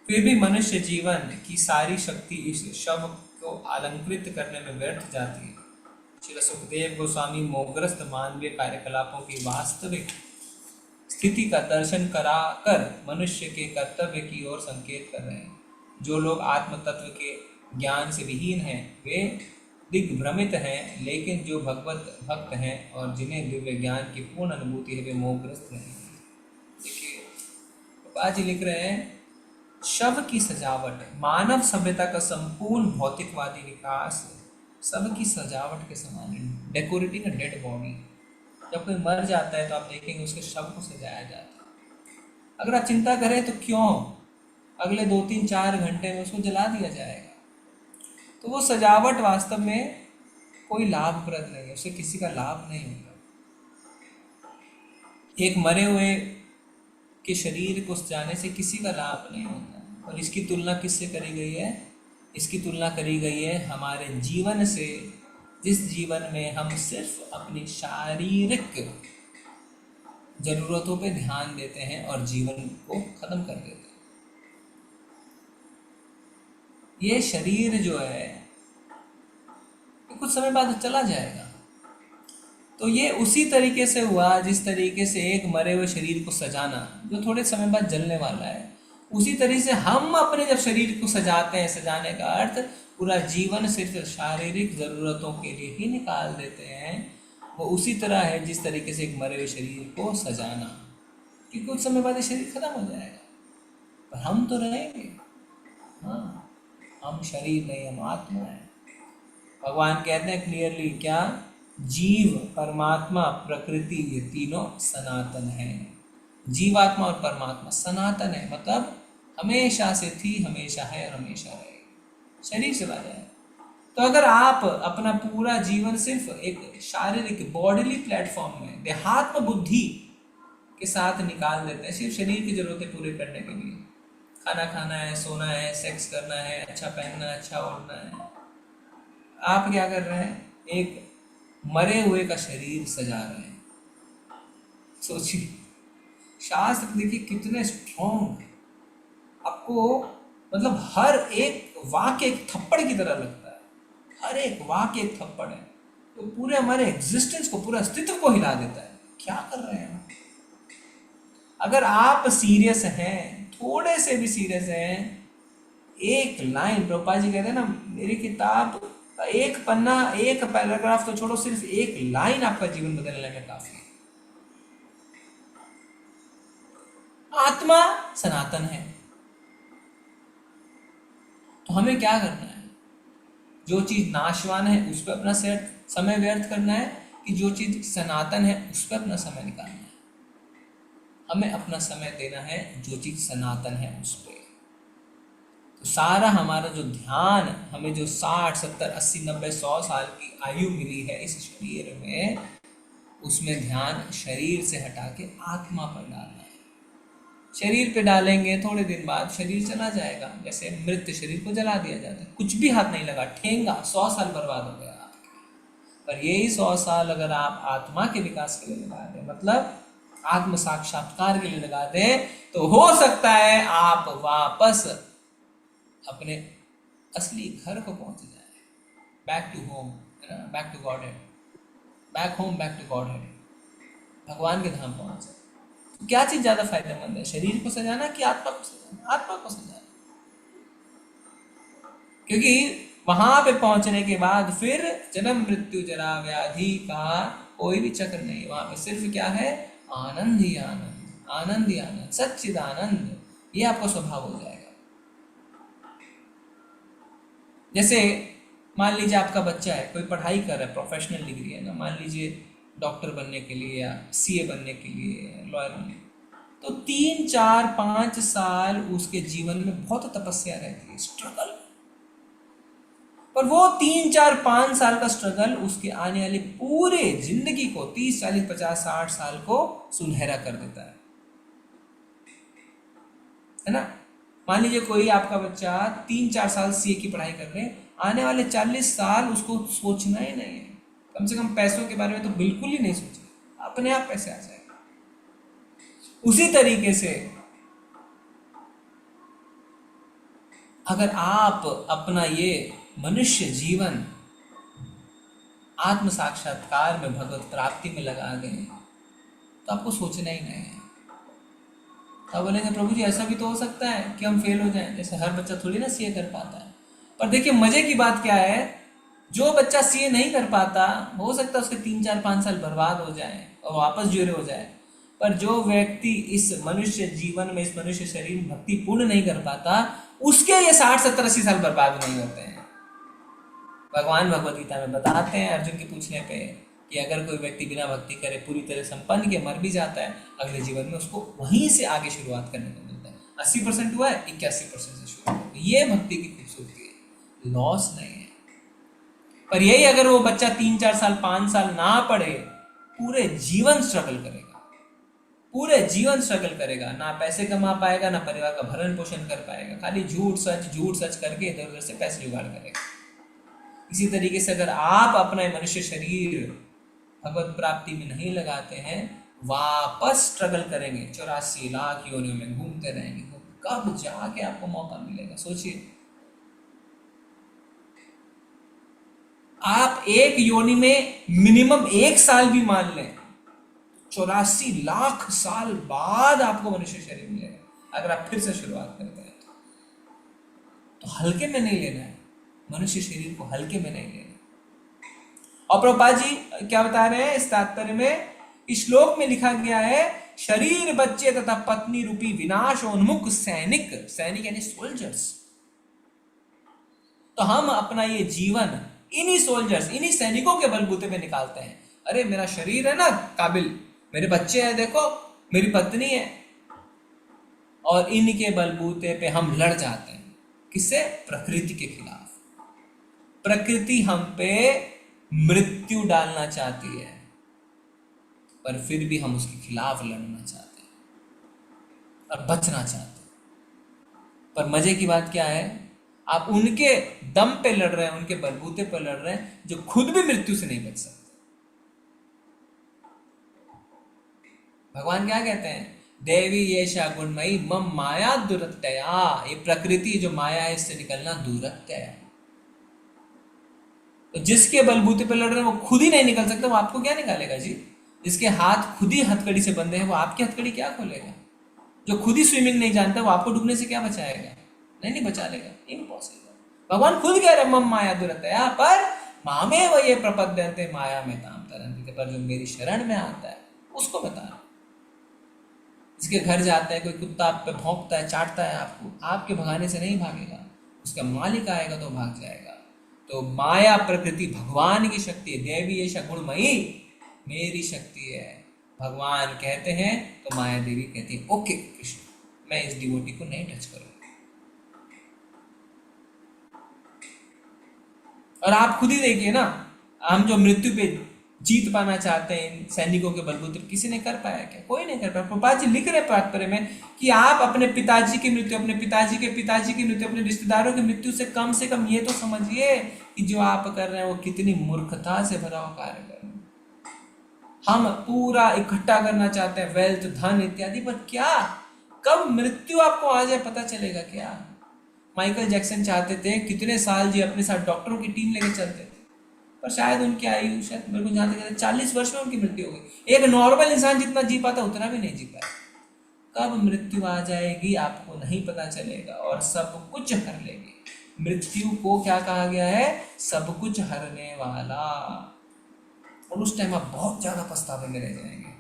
फिर भी मनुष्य जीवन की सारी शक्ति इस शव को अलंकृत करने में व्यर्थ जाती है। श्री सुखदेव गोस्वामी मोहग्रस्त मानवीय कार्यकलापों की वास्तविक स्थिति का दर्शन कराकर मनुष्य के कर्तव्य की ओर संकेत कर रहे हैं। जो लोग आत्म तत्व के ज्ञान से विहीन हैं, वे दिग्भ्रमित हैं, लेकिन जो भगवत भक्त हैं और जिन्हें दिव्य ज्ञान की पूर्ण अनुभूति है, वे मोहग्रस्त हैं। देखिए बाबा जी लिख रहे हैं, शव की सजावट। मानव सभ्यता का संपूर्ण भौतिकवादी विकास शव की सजावट के समान है। Decorating a dead body. जब कोई मर जाता है तो आप देखेंगे उसके शव को सजाया जाता है। अगर आप चिंता करें तो क्यों अगले 2-3-4 घंटे में उसको जला दिया जाएगा। तो वो सजावट वास्तव में कोई लाभप्रद नहीं है, उससे किसी का लाभ नहीं होगा। एक मरे हुए के शरीर को सजाने से किसी का लाभ नहीं होता। और इसकी तुलना किससे करी गई है? इसकी तुलना करी गई है हमारे जीवन से, जिस जीवन में हम सिर्फ अपनी शारीरिक जरूरतों पे ध्यान देते हैं और जीवन को खत्म कर देते हैं। ये शरीर जो है कुछ समय बाद चला जाएगा। तो ये उसी तरीके से हुआ जिस तरीके से एक मरे हुए शरीर को सजाना जो थोड़े समय बाद जलने वाला है, उसी तरीके से हम अपने जब शरीर को सजाते हैं, सजाने का अर्थ पूरा जीवन सिर्फ शारीरिक जरूरतों के लिए ही निकाल देते हैं, वो उसी तरह है जिस तरीके से एक मरे हुए शरीर को सजाना, कि कुछ समय बाद ये शरीर खत्म हो जाएगा पर हम तो रहेंगे। हाँ, हम शरीर नहीं, हम आत्मा है। भगवान कहते हैं क्लियरली क्या, जीव, परमात्मा, प्रकृति, ये तीनों सनातन है। जीवात्मा और परमात्मा सनातन है, मतलब हमेशा से थी, हमेशा है और हमेशा रहेगी। शरीर चला जाए तो अगर आप अपना पूरा जीवन सिर्फ एक शारीरिक बॉडीली प्लेटफॉर्म में देहात्म बुद्धि के साथ निकाल देते हैं, सिर्फ शरीर की जरूरतें पूरी करने के लिए, खाना खाना है, सोना है, सेक्स करना है, अच्छा पहनना है, अच्छा ओढ़ना है, आप क्या कर रहे हैं, एक मरे हुए का शरीर सजा रहे हैं। सोचिए, शास्त्र देखिए कितने स्ट्रॉन्ग, आपको मतलब हर एक वाक्य एक थप्पड़ की तरह लगता है, हर एक वाक्य एक थप्पड़ है, तो पूरे हमारे एग्जिस्टेंस को, पूरा अस्तित्व को हिला देता है। क्या कर रहे हैं? अगर आप सीरियस हैं, थोड़े से भी सीरियस हैं, एक लाइन, प्रभुपाद जी कहते हैं ना, मेरी किताब एक पन्ना, एक पैराग्राफ तो छोड़ो, सिर्फ एक लाइन आपका जीवन बदलने में काफी है। आत्मा सनातन है, तो हमें क्या करना है? जो चीज नाशवान है उस पर अपना समय व्यर्थ करना है, कि जो चीज सनातन है उस पर अपना समय निकालना है? हमें अपना समय देना है जो चीज सनातन है उस पर। तो सारा हमारा जो ध्यान, हमें जो 60, 70, 80, 90, 100 साल की आयु मिली है इस शरीर में, उसमें ध्यान शरीर से हटा के आत्मा पर डालना है। शरीर पे डालेंगे, थोड़े दिन बाद शरीर चला जाएगा, जैसे मृत शरीर को जला दिया जाता है, कुछ भी हाथ नहीं लगा, ठेंगा, 100 साल बर्बाद हो गया आपके। पर यही 100 साल अगर आप आत्मा के विकास के लिए लगा दें, मतलब आत्म साक्षात्कार के लिए लगा दें, तो हो सकता है आप वापस अपने असली घर को पहुंच जाए, बैक टू होम, है ना, back to Godhead, back home, back to Godhead, भगवान के धाम पहुंच जाए। तो क्या चीज ज्यादा फायदेमंद है, शरीर को सजाना कि आत्मा को सजाना? आत्मा को सजाना, क्योंकि वहां पे पहुंचने के बाद फिर जन्म मृत्यु जरा व्याधि का कोई भी चक्र नहीं, वहां पे सिर्फ क्या है, आनंद ही आनंद, आनंद ही आनंद, सच्चिदानंद, ये आपका स्वभाव हो जाएगा। जैसे मान लीजिए आपका बच्चा है, कोई पढ़ाई कर रहा है, प्रोफेशनल डिग्री है ना, मान लीजिए डॉक्टर बनने के लिए या सीए बनने के लिए, लॉयर बनने, तो 3, 4, 5 साल उसके जीवन में बहुत तपस्या रहती है, स्ट्रगल। पर वो 3, 4, 5 साल का स्ट्रगल उसके आने वाली पूरे जिंदगी को 30, 40, 50, 60 साल को सुनहरा कर देता है ना। मान लीजिए कोई आपका बच्चा 3, 4 साल सीए की पढ़ाई कर रहे हैं, आने वाले 40 साल उसको सोचना ही नहीं है, कम से कम पैसों के बारे में तो बिल्कुल ही नहीं सोचेगा, अपने आप पैसे आ जाएगा। उसी तरीके से अगर आप अपना ये मनुष्य जीवन आत्म साक्षात्कार में, भगवत प्राप्ति में लगा दें, तो आपको सोचना ही नहीं है। अब बोलेंगे प्रभु जी ऐसा भी तो हो सकता है कि हम फेल हो जाएं, जैसे हर बच्चा थोड़ी ना सीए कर पाता है। पर देखिए मजे की बात क्या है, जो बच्चा सीए नहीं कर पाता, हो सकता है उसके 3, 4, 5 साल बर्बाद हो जाए और वापस जुड़े हो जाए। पर जो व्यक्ति इस मनुष्य जीवन में, इस मनुष्य शरीर में भक्ति पूर्ण नहीं कर पाता, उसके ये 60, 70, 80 साल बर्बाद नहीं होते हैं। भगवान भगवद गीता में बताते हैं अर्जुन के पूछने पे कि अगर कोई व्यक्ति बिना भक्ति करे पूरी तरह संपन्न के मर भी जाता है, अगले जीवन में उसको वहीं से आगे शुरुआत करने को मिलता है। 80% हुआ है, 81% से शुरू होगा। ये भक्ति की खूबसूरती है, लॉस नहीं है। पर यही अगर वो बच्चा 3, 4 साल, 5 साल ना पढ़े, पूरे जीवन स्ट्रगल करेगा, पूरे जीवन स्ट्रगल करेगा, ना पैसे कमा पाएगा, ना परिवार का भरण पोषण कर पाएगा, खाली झूठ सच करके इधर उधर से पैसे जुगाड़ करेगा। इसी तरीके से अगर आप अपना मनुष्य शरीर भगवत प्राप्ति में नहीं लगाते हैं, वापस स्ट्रगल करेंगे, 84 लाख योनियों में घूमते रहेंगे, तो कब जाके आपको मौका मिलेगा? सोचिए, आप एक योनि में मिनिमम 1 साल भी मान लें, 84 लाख साल बाद आपको मनुष्य शरीर मिलेगा अगर आप फिर से शुरुआत करते हैं। तो हल्के में नहीं लेना है, मनुष्य शरीर को हल्के में नहीं लेना। और प्रभुपाद जी क्या बता रहे हैं इस तात्पर्य में? इस श्लोक में लिखा गया है, शरीर, बच्चे तथा पत्नी रूपी विनाशोन्मुख सैनिक, सैनिक यानी सोल्जर्स, तो हम अपना ये जीवन इन्हीं सोल्जर्स, इन्हीं सैनिकों के बलबूते पे निकालते हैं। अरे मेरा शरीर है ना काबिल, मेरे बच्चे हैं, देखो मेरी पत्नी है, और इनके बलबूते पे हम लड़ जाते हैं। किससे? प्रकृति के खिलाफ। प्रकृति हम पे मृत्यु डालना चाहती है, पर फिर भी हम उसके खिलाफ लड़ना चाहते हैं और बचना चाहते हैं। पर मजे की बात क्या है, आप उनके दम पे लड़ रहे हैं, उनके बलबूते पर लड़ रहे हैं जो खुद भी मृत्यु से नहीं बच सकते। भगवान क्या कहते हैं? देवी येषा गुणमयी मम माया दुरत्यया, ये प्रकृति जो माया है इससे निकलना दुरत्य है। तो जिसके बलबूते पे लड़ रहे हैं वो खुद ही नहीं निकल सकता, वो आपको क्या निकालेगा जी? जिसके हाथ खुद ही हथकड़ी से बंधे हैं वो आपकी हथकड़ी क्या खोलेगा? जो खुद ही स्विमिंग नहीं जानता वो आपको डूबने से क्या बचाएगा? नहीं बचा लेगा, इम्पॉसिबल। भगवान खुद कह रहे मम माया दुरत्यया, पर मामे वो ये प्रपद्यन्ते माया में ताम तरन्ति, पर जो मेरी शरण में आता है उसको बता रहा। जिसके घर जाता है कोई कुत्ता आप पे भौंकता है, चाटता है आपको, आपके भगाने से नहीं भागेगा, उसका मालिक आएगा तो भाग जाएगा। तो माया प्रकृति भगवान की शक्ति है, देवी ऐसा गुणमयी मेरी शक्ति है, भगवान कहते हैं तो माया देवी कहती है ओके कृष्ण, मैं इस डिवोटी को नहीं टच करूंगा। और आप खुद ही देखिए ना, हम जो मृत्यु पे जीत पाना चाहते हैं सैनिकों के बलबूते, किसी ने कर पाया क्या? कोई नहीं कर पाया। प्रभुपाद जी लिख रहे तात्पर्य में कि आप अपने पिताजी की मृत्यु, अपने पिताजी के पिताजी की मृत्यु, अपने रिश्तेदारों की मृत्यु से कम ये तो समझिए कि जो आप कर रहे हैं वो कितनी मूर्खता से भरा हुआ कार्य कर रहे हैं। हम पूरा इकट्ठा करना चाहते हैं, वेल्थ, धन इत्यादि, पर क्या कब मृत्यु आपको आ जाए पता चलेगा क्या? माइकल जैक्सन चाहते थे कितने साल जी अपने साथ डॉक्टरों की टीम लेके चलते थे, पर शायद उनकी आयु, शायद मेरे को जहाँ तक 40 वर्ष में उनकी मृत्यु हो गई। एक नॉर्मल इंसान जितना जी पाता उतना भी नहीं जी पाया। कब मृत्यु आ जाएगी आपको नहीं पता चलेगा, और सब कुछ हर लेगी। मृत्यु को क्या कहा गया है? सब कुछ हरने वाला। और उस टाइम आप बहुत ज्यादा पछतावे में रह जाएंगे,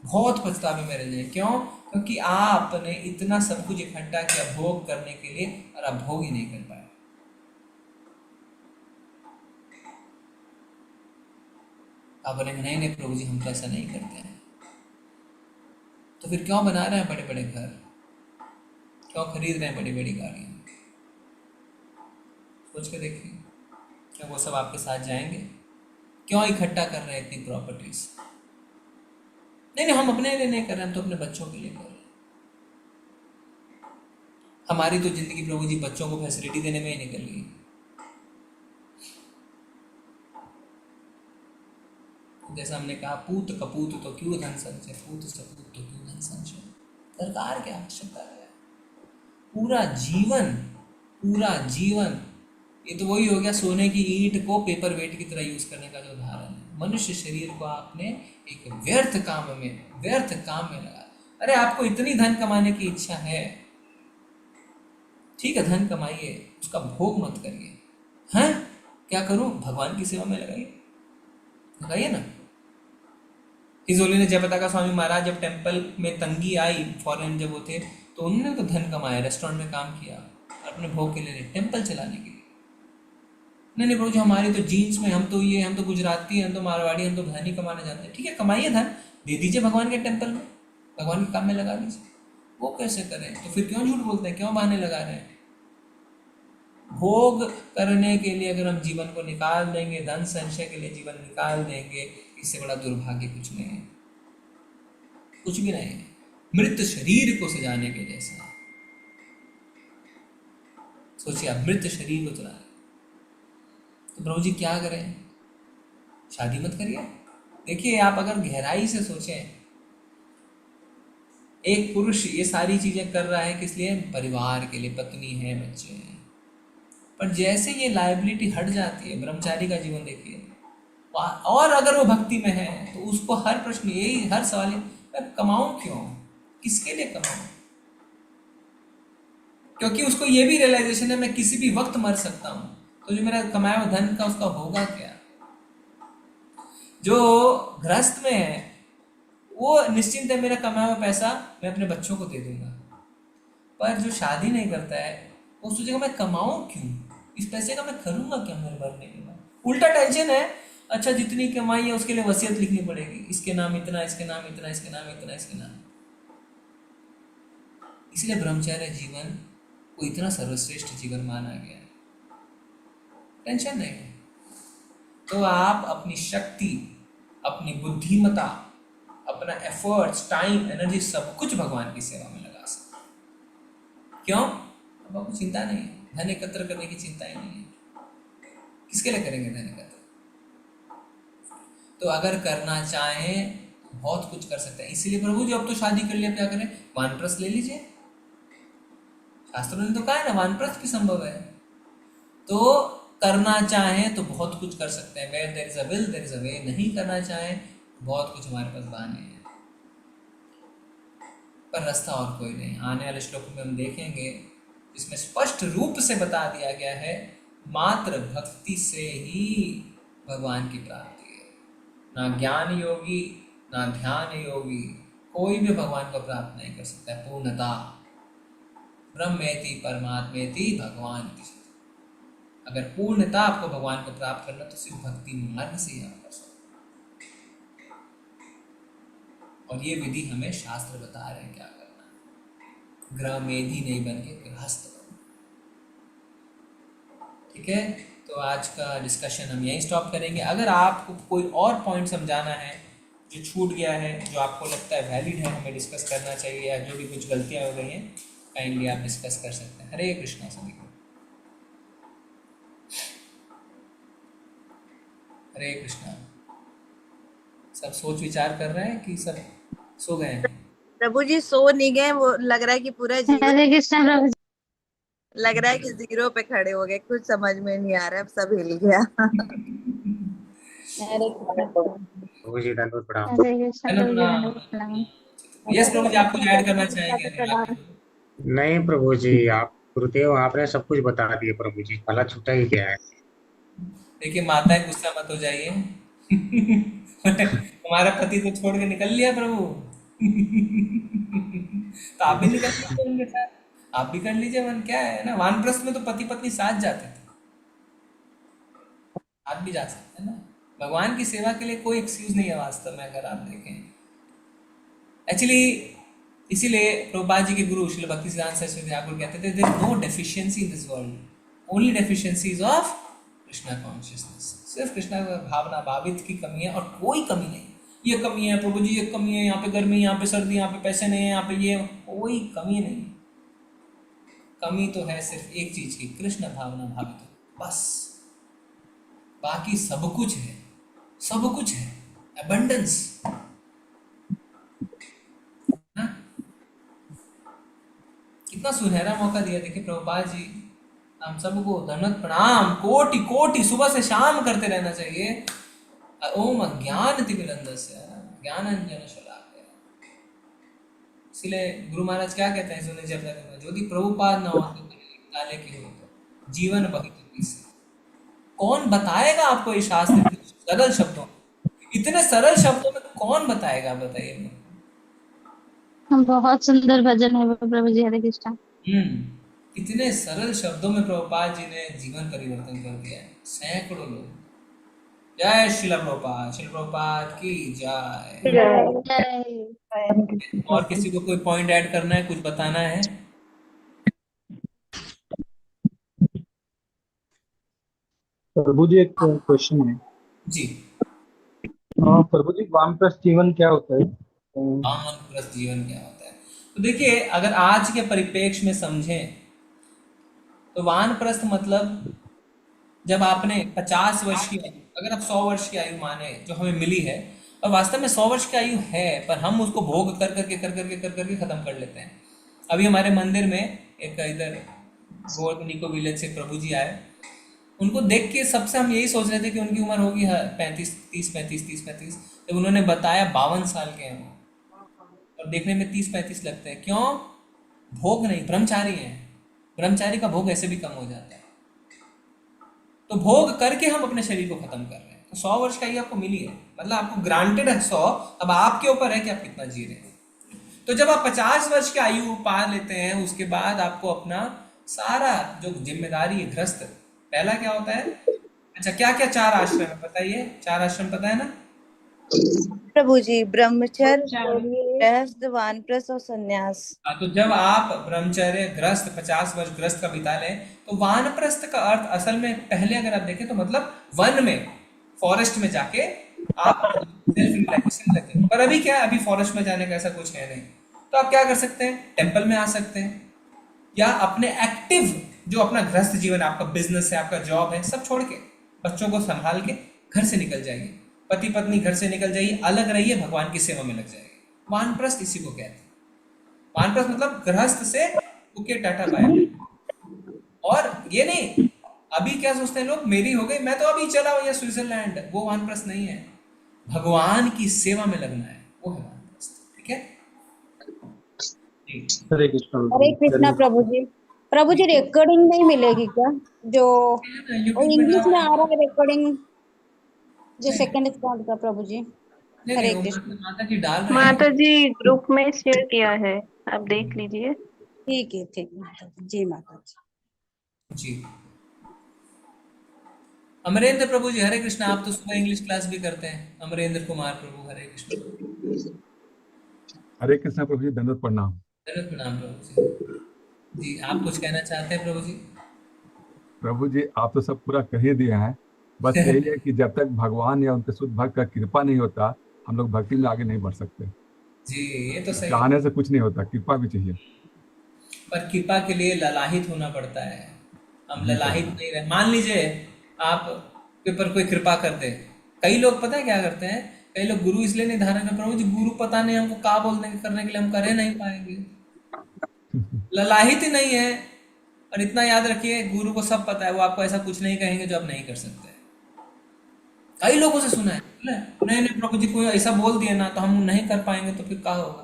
बहुत पछतावे में रह जाएंगे। क्यों? क्योंकि आपने इतना सब कुछ इकट्ठा किया भोग करने के लिए और आप भोग ही नहीं कर पाए। आप बोलेंगे नहीं नहीं प्रभु जी हम तो ऐसा नहीं करते हैं, तो फिर क्यों बना रहे हैं बड़े बड़े घर, क्यों खरीद रहे हैं बड़ी बड़ी गाड़ियां? सोच के देखिए, क्या वो सब आपके साथ जाएंगे? क्यों इकट्ठा कर रहे हैं इतनी प्रॉपर्टीज? नहीं हम अपने लिए नहीं कर रहे, हम तो अपने बच्चों के लिए कर रहे हैं। हमारी तो जिंदगी प्रभु जी बच्चों को फैसिलिटी देने में ही निकल गई। जैसा हमने कहा, पूत कपूत तो क्यों धन संचय, पूत सपूत तो क्यों धन संचय। सरकार क्या आवश्यकता है? पूरा जीवन ये तो वही हो गया सोने की ईंट को पेपर वेट की तरह यूज करने का जो उदाहरण है। मनुष्य शरीर को आपने एक व्यर्थ काम में लगा। अरे आपको इतनी धन कमाने की इच्छा है, ठीक है धन कमाइए, उसका भोग मत करिए। हैं क्या करूं? भगवान की सेवा में लगाइए ना। हिजोली ने जयपताका स्वामी महाराज जब टेम्पल में तंगी आई, फॉरेन जब वो थे, तो उन्होंने तो धन कमाया, रेस्टोरेंट में काम किया अपने भोग के लिए, टेम्पल चलाने के लिए। नहीं प्रभु जी हमारी तो जीन्स में, हम तो गुजराती, हम तो मारवाड़ी, हम तो धन ही कमाना जानते हैं। ठीक है कमाइए धन, दे दीजिए भगवान के टेम्पल में, भगवान के काम में लगा दीजिए। वो कैसे करें? तो फिर क्यों झूठ बोलते हैं, क्यों बहाने लगा रहे हैं? भोग करने के लिए अगर हम जीवन को निकाल देंगे, धन संचय के लिए जीवन निकाल देंगे, इससे बड़ा दुर्भाग्य कुछ नहीं है, कुछ भी नहीं है। मृत शरीर को सजाने के जैसा सोचिए, आप मृत शरीर को चला, तो प्रभु जी क्या करें? शादी मत करिए। देखिए आप अगर गहराई से सोचें एक पुरुष ये सारी चीजें कर रहा है किस लिए? परिवार के लिए, पत्नी है, बच्चे हैं। पर जैसे ये लायबिलिटी हट जाती है, ब्रह्मचारी का जीवन देखिए, और अगर वो भक्ति में है तो उसको हर प्रश्न यही, हर सवाल मैं कमाऊं क्यों, किसके लिए कमाऊं? क्योंकि उसको ये भी रियलाइजेशन है मैं किसी भी वक्त मर सकता हूं, तो जो मेरा कमाया हुआ धन का उसका होगा क्या? जो गृहस्थ में है वो निश्चिंत है, मेरा कमाया हुआ पैसा मैं अपने बच्चों को दे दूंगा। पर जो शादी नहीं करता है वो सोचेगा मैं कमाऊं क्यों, इस पैसे का मैं करूंगा क्या मेरे मरने के बाद? उल्टा टेंशन है, अच्छा जितनी कमाई है उसके लिए वसीयत लिखनी पड़ेगी, इसके नाम इतना, इसके नाम इतना, इसके नाम इतना, इसके नाम। इसलिए ब्रह्मचर्य जीवन को इतना सर्वश्रेष्ठ जीवन माना गया है। टेंशन नहीं है तो आप अपनी शक्ति, अपनी बुद्धिमता, अपना एफर्ट्स, टाइम, एनर्जी सब कुछ भगवान की सेवा में लगा सकते हैं। क्यों? अब आपको चिंता नहीं है, धन एकत्र करने की चिंता ही नहीं है। किसके लिए करेंगे धन एकत्र? तो अगर करना चाहें तो बहुत कुछ कर सकते हैं। इसीलिए प्रभु जी अब तो शादी कर लिया, क्या करें? वानप्रस्थ ले लीजिए। शास्त्रों ने तो कहा है ना वानप्रस्थ भी संभव है। तो करना चाहें तो बहुत कुछ कर सकते हैं। Where there is a will there is a way. नहीं करना चाहें बहुत कुछ हमारे पास बहाने हैं, पर रास्ता और कोई नहीं। आने वाले श्लोक में हम देखेंगे इसमें स्पष्ट रूप से बता दिया गया है मात्र भक्ति से ही भगवान की प्राप्ति है। ना ज्ञान योगी ना ध्यान योगी कोई भी भगवान को प्राप्त नहीं कर सकता है। पूर्णता ब्रह्मेति परमात्मेति भगवान की। अगर पूर्णता आपको भगवान को प्राप्त करना तो सिर्फ भक्ति मार्ग से ही आप कर सकते। और ये विधि हमें शास्त्र बता रहे हैं क्या करना है। ग्रह मेधी नहीं बन के गृहस्थ बन। ठीक है, तो आज का डिस्कशन हम यहीं स्टॉप करेंगे। अगर आपको कोई और पॉइंट समझाना है जो छूट गया है, जो आपको लगता है वैलिड है, हमें डिस्कस करना चाहिए, या जो भी कुछ गलतियां हो गई हैं, काइंडली आप डिस्कस कर सकते हैं। हरे कृष्णा सभी को। हरे कृष्णा। सब सोच विचार कर रहे हैं कि सब सो गए हैं? प्रभु जी सो नहीं गए, वो लग रहा है कि पूरा जीवन, हरे कृष्णा प्रभु जी। लग रहा है कि जीरो पे खड़े हो गए, कुछ समझ में नहीं आ रहा है, सब हिल गया। प्रभु जी धन्यवाद, प्रणाम। हरे कृष्णा प्रभु जी, धन्यवाद, प्रणाम। यस प्रभु जी, आप कुछ ऐड करना चाहेंगे? नहीं प्रभु जी, आप गुरुदेव आपने सब कुछ बता दिए प्रभु जी, भला छूटा ही क्या है। देखिए माताएं गुस्सा मत हो जाइए। हमारा पति तो छोड़ के निकल लिया प्रभु। तो आप भी निकल लीजिए उनके साथ, आप भी कर लीजिए मन। क्या है ना, वानप्रस्थ में तो पति पत्नी साथ जाते थे, आप भी जा सकते हैं ना। भगवान की सेवा के लिए कोई एक्सक्यूज नहीं है वास्तव में, अगर आप देखें। एक्चुअली इसीलिए प्रभुपाद जी के गुरु श्रील भक्तिसिद्धांत सरस्वती ठाकुर कहते थे there is no deficiency in this world, only deficiency is of Krishna consciousness. सिर्फ कृष्णा भावना भावित की कमी है और कोई कमी नहीं। ये कमी है प्रभु जी, ये कमी है, यहाँ पे गर्मी, यहाँ पे सर्दी, यहाँ पे पैसे नहीं है, यहाँ पे ये, कोई कमी नहीं। कमी तो है सिर्फ एक चीज की, कृष्ण भावना भावित, बस। बाकी सब कुछ है, सब कुछ है, अबंडेंस। कितना सुनहरा मौका दिया। देखिए प्रभुपाद जी, हम सबको धन्यवाद प्रणाम कोटि कोटि, सुबह से शाम करते रहना चाहिए। ओम अज्ञान तिमिरंधस्य ज्ञानांजन शलाकया। इसलिए गुरु महाराज क्या कहते हैं सुने जब तक यदि प्रभुपाद न हो तो काले की हो तो जीवन बहित से। कौन बताएगा आपको ये शास्त्र सरल शब्दों, इतने सरल शब्दों में कौन बताएगा, बताइए। बहुत सुंदर भजन है प्रभु जी। हरे कृष्णा। इतने सरल शब्दों में प्रभुपाद जी ने जीवन परिवर्तन कर दिया है सैकड़ों लोग। जय श्रील प्रभुपाद, श्रील प्रभुपाद की जय। और किसी को कोई पॉइंट ऐड करना है, कुछ बताना है? प्रभु जी एक क्वेश्चन है जी। प्रभु जी वानप्रस्थ जीवन क्या होता है? वानप्रस्थ जीवन क्या होता है? तो देखिए, अगर आज के परिप्रेक्ष्य में समझें तो वानप्रस्थ मतलब जब आपने 50 वर्ष की, अगर आप 100 वर्ष की आयु माने जो हमें मिली है, और वास्तव में 100 वर्ष की आयु है, पर हम उसको भोग कर करके खत्म कर लेते हैं। अभी हमारे मंदिर में एक इधर गोवर्धनिको विलेज से प्रभु जी आए, उनको देख के सबसे हम यही सोच रहे थे कि उनकी उम्र होगी 30-35। जब उन्होंने बताया 52 साल के हैं वो, और देखने में 30-35 लगते हैं। क्यों? भोग नहीं, ब्रह्मचारी हैं। ब्रह्मचारी का भोग ऐसे भी कम हो जाता है। तो भोग करके हम अपने शरीर को खत्म कर रहे हैं। तो 100 वर्ष का ही आपको मिली है, मतलब आपको ग्रांटेड है 100, अब आपके ऊपर है कि आप कितना जी रहे हैं। तो जब आप 50 वर्ष की आयु पा लेते हैं, उसके बाद आपको अपना सारा जो जिम्मेदारी है गृहस्थ, पहला क्या होता है? अच्छा, क्या क्या 4 आश्रम है बताइए? 4 आश्रम पता है ना प्रभु जी? ब्रह्मचर्य, गृहस्थ, वानप्रस्थ और संन्यास। तो जब आप ब्रह्मचर्य गृहस्थ 50 वर्ष गृहस्थ का बिता लें, तो वानप्रस्थ का अर्थ असल में पहले अगर आप देखें तो मतलब वन में, फॉरेस्ट में जाके आप सेल्फ रिलैक्सेशन लगे। पर अभी क्या है, अभी फॉरेस्ट में जाने का ऐसा कुछ है नहीं। तो आप क्या कर सकते हैं? टेम्पल में आ सकते हैं, या अपने एक्टिव जो अपना गृहस्थ जीवन, आपका बिजनेस है, आपका जॉब है, सब छोड़ के बच्चों को संभाल के घर से निकल जाइए, पति पत्नी घर से निकल जाइए, अलग रहिए, भगवान की सेवा में लग जाइए। वानप्रस्थ इसी को कहते हैं। वानप्रस्थ मतलब गृहस्थ से ओके टाटा बाय। और ये नहीं, अभी क्या सोचते हैं लोग, मेरी हो गई, मैं तो अभी चला हुआ स्विट्जरलैंड, वो वानप्रस्थ नहीं है। भगवान की सेवा में लगना है, वो है वानप्रस्थ। ठीक है? हरे कृष्णा। हरे कृष्णा प्रभु जी। प्रभु जी रिकॉर्डिंग नहीं मिलेगी क्या? जो इंग्लिश में आ रहा है रिकॉर्डिंग, जो सेकंड स्टैंड का प्रभु जी। हरे कृष्ण। माता जी ग्रुप में शेयर किया है, आप देख लीजिए। ठीक है, ठीक है जी माता जी। अमरेंद्र प्रभु जी हरे कृष्णा। आप तो सुबह इंग्लिश क्लास भी करते हैं। अमरेंद्र कुमार प्रभु हरे कृष्ण। हरे कृष्णा प्रभु जी, दंडवत प्रणाम। दंडवत प्रणाम प्रभु जी। आप कुछ कहना चाहते हैं प्रभु जी? प्रभु जी आप तो सब पूरा कह ही दिए हैं, बस यही है कि जब तक भगवान या उनके शुद्ध भक्त का कृपा नहीं होता, हम लोग भक्ति में आगे नहीं बढ़ सकते। जी, ये तो सही। चाहने से कुछ नहीं होता, कृपा भी चाहिए। पर कृपा के लिए ललाहित होना पड़ता है। हम ललाहित नहीं रहे। मान लीजिए आप के ऊपर कोई कृपा कर दे, कई लोग पता है क्या करते हैं, कई लोग गुरु इसलिए नहीं धारण कर, प्रभु जी गुरु पता नहीं हमको क्या बोलने करने के लिए हम करे नहीं पाएंगे। ललाहित ही नहीं है। और इतना याद रखिए, गुरु को सब पता है, वो आपको ऐसा कुछ नहीं कहेंगे जो आप नहीं कर सकते। कई लोगों से सुना है, नहीं नहीं प्रभु जी कोई ऐसा बोल दिया ना तो हम नहीं कर पाएंगे, तो फिर क्या होगा?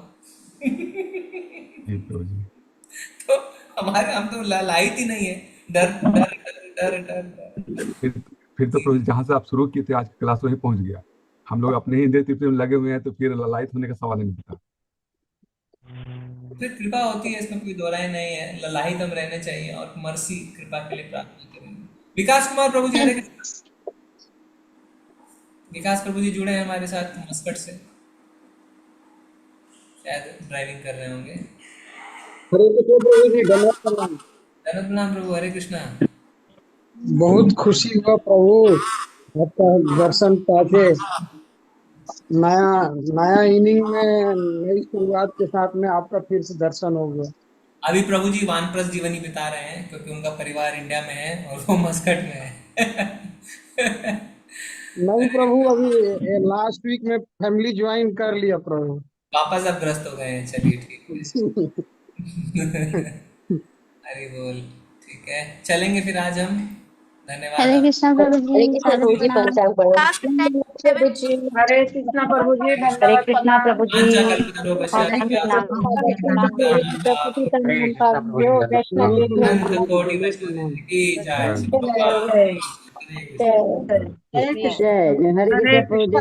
तो हमारे, हम तो ललाहित ही नहीं है, डर डर डर डर डर। फिर तो प्रभु जी जहाँ से आप शुरू किए थे आज की क्लास वहीं पहुंच गया। हम लोग अपने ही इंद्रिय तृप्ति में लगे हुए हैं, तो फिर ललायित होने का सवाल नहीं उठता। फिर कृपा होती है, इसमें कोई दो राय नहीं है। ललाहित हम रहने चाहिए और मर्सी कृपा के लिए प्रार्थना करेंगे। विकास कुमार प्रभु जी हरे कृष्ण। विकास प्रभु जी जुड़े हैं हमारे साथ मस्कट से, शायद ड्राइविंग कर रहे होंगे। हरे कृष्ण प्रभु जी, धन्यवाद प्रणाम। धन्यवाद प्रणाम प्रभु, हरे कृष्णा। बहुत खुशी हुआ प्रभु आपका दर्शन पाके। नया इनिंग में नई शुरुआत के साथ में आपका फिर से दर्शन हो गया। अभी प्रभु जी वानप्रस्थ जीवन ही बिता रहे हैं, क्योंकि उनका परिवार इंडिया में है और वो मस्कट में है। नहीं प्रभु, अभी लास्ट वीक में फैमिली ज्वाइन कर लिया प्रभु। वापस अब ग्रस्त हो गए हैं। चलिए ठीक है। हरि बोल। ठीक है, चलेंगे फिर आज हम। धन्यवाद। हरे कृष्णा प्रभु जी। हरे कृष्णा प्रभु जी, हरे कृष्णा प्रभु जी, हरे कृष्णा प्रभु जी, हरे कृष्णा प्रभु जी, जय हरे कृष्ण प्रभु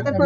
जी।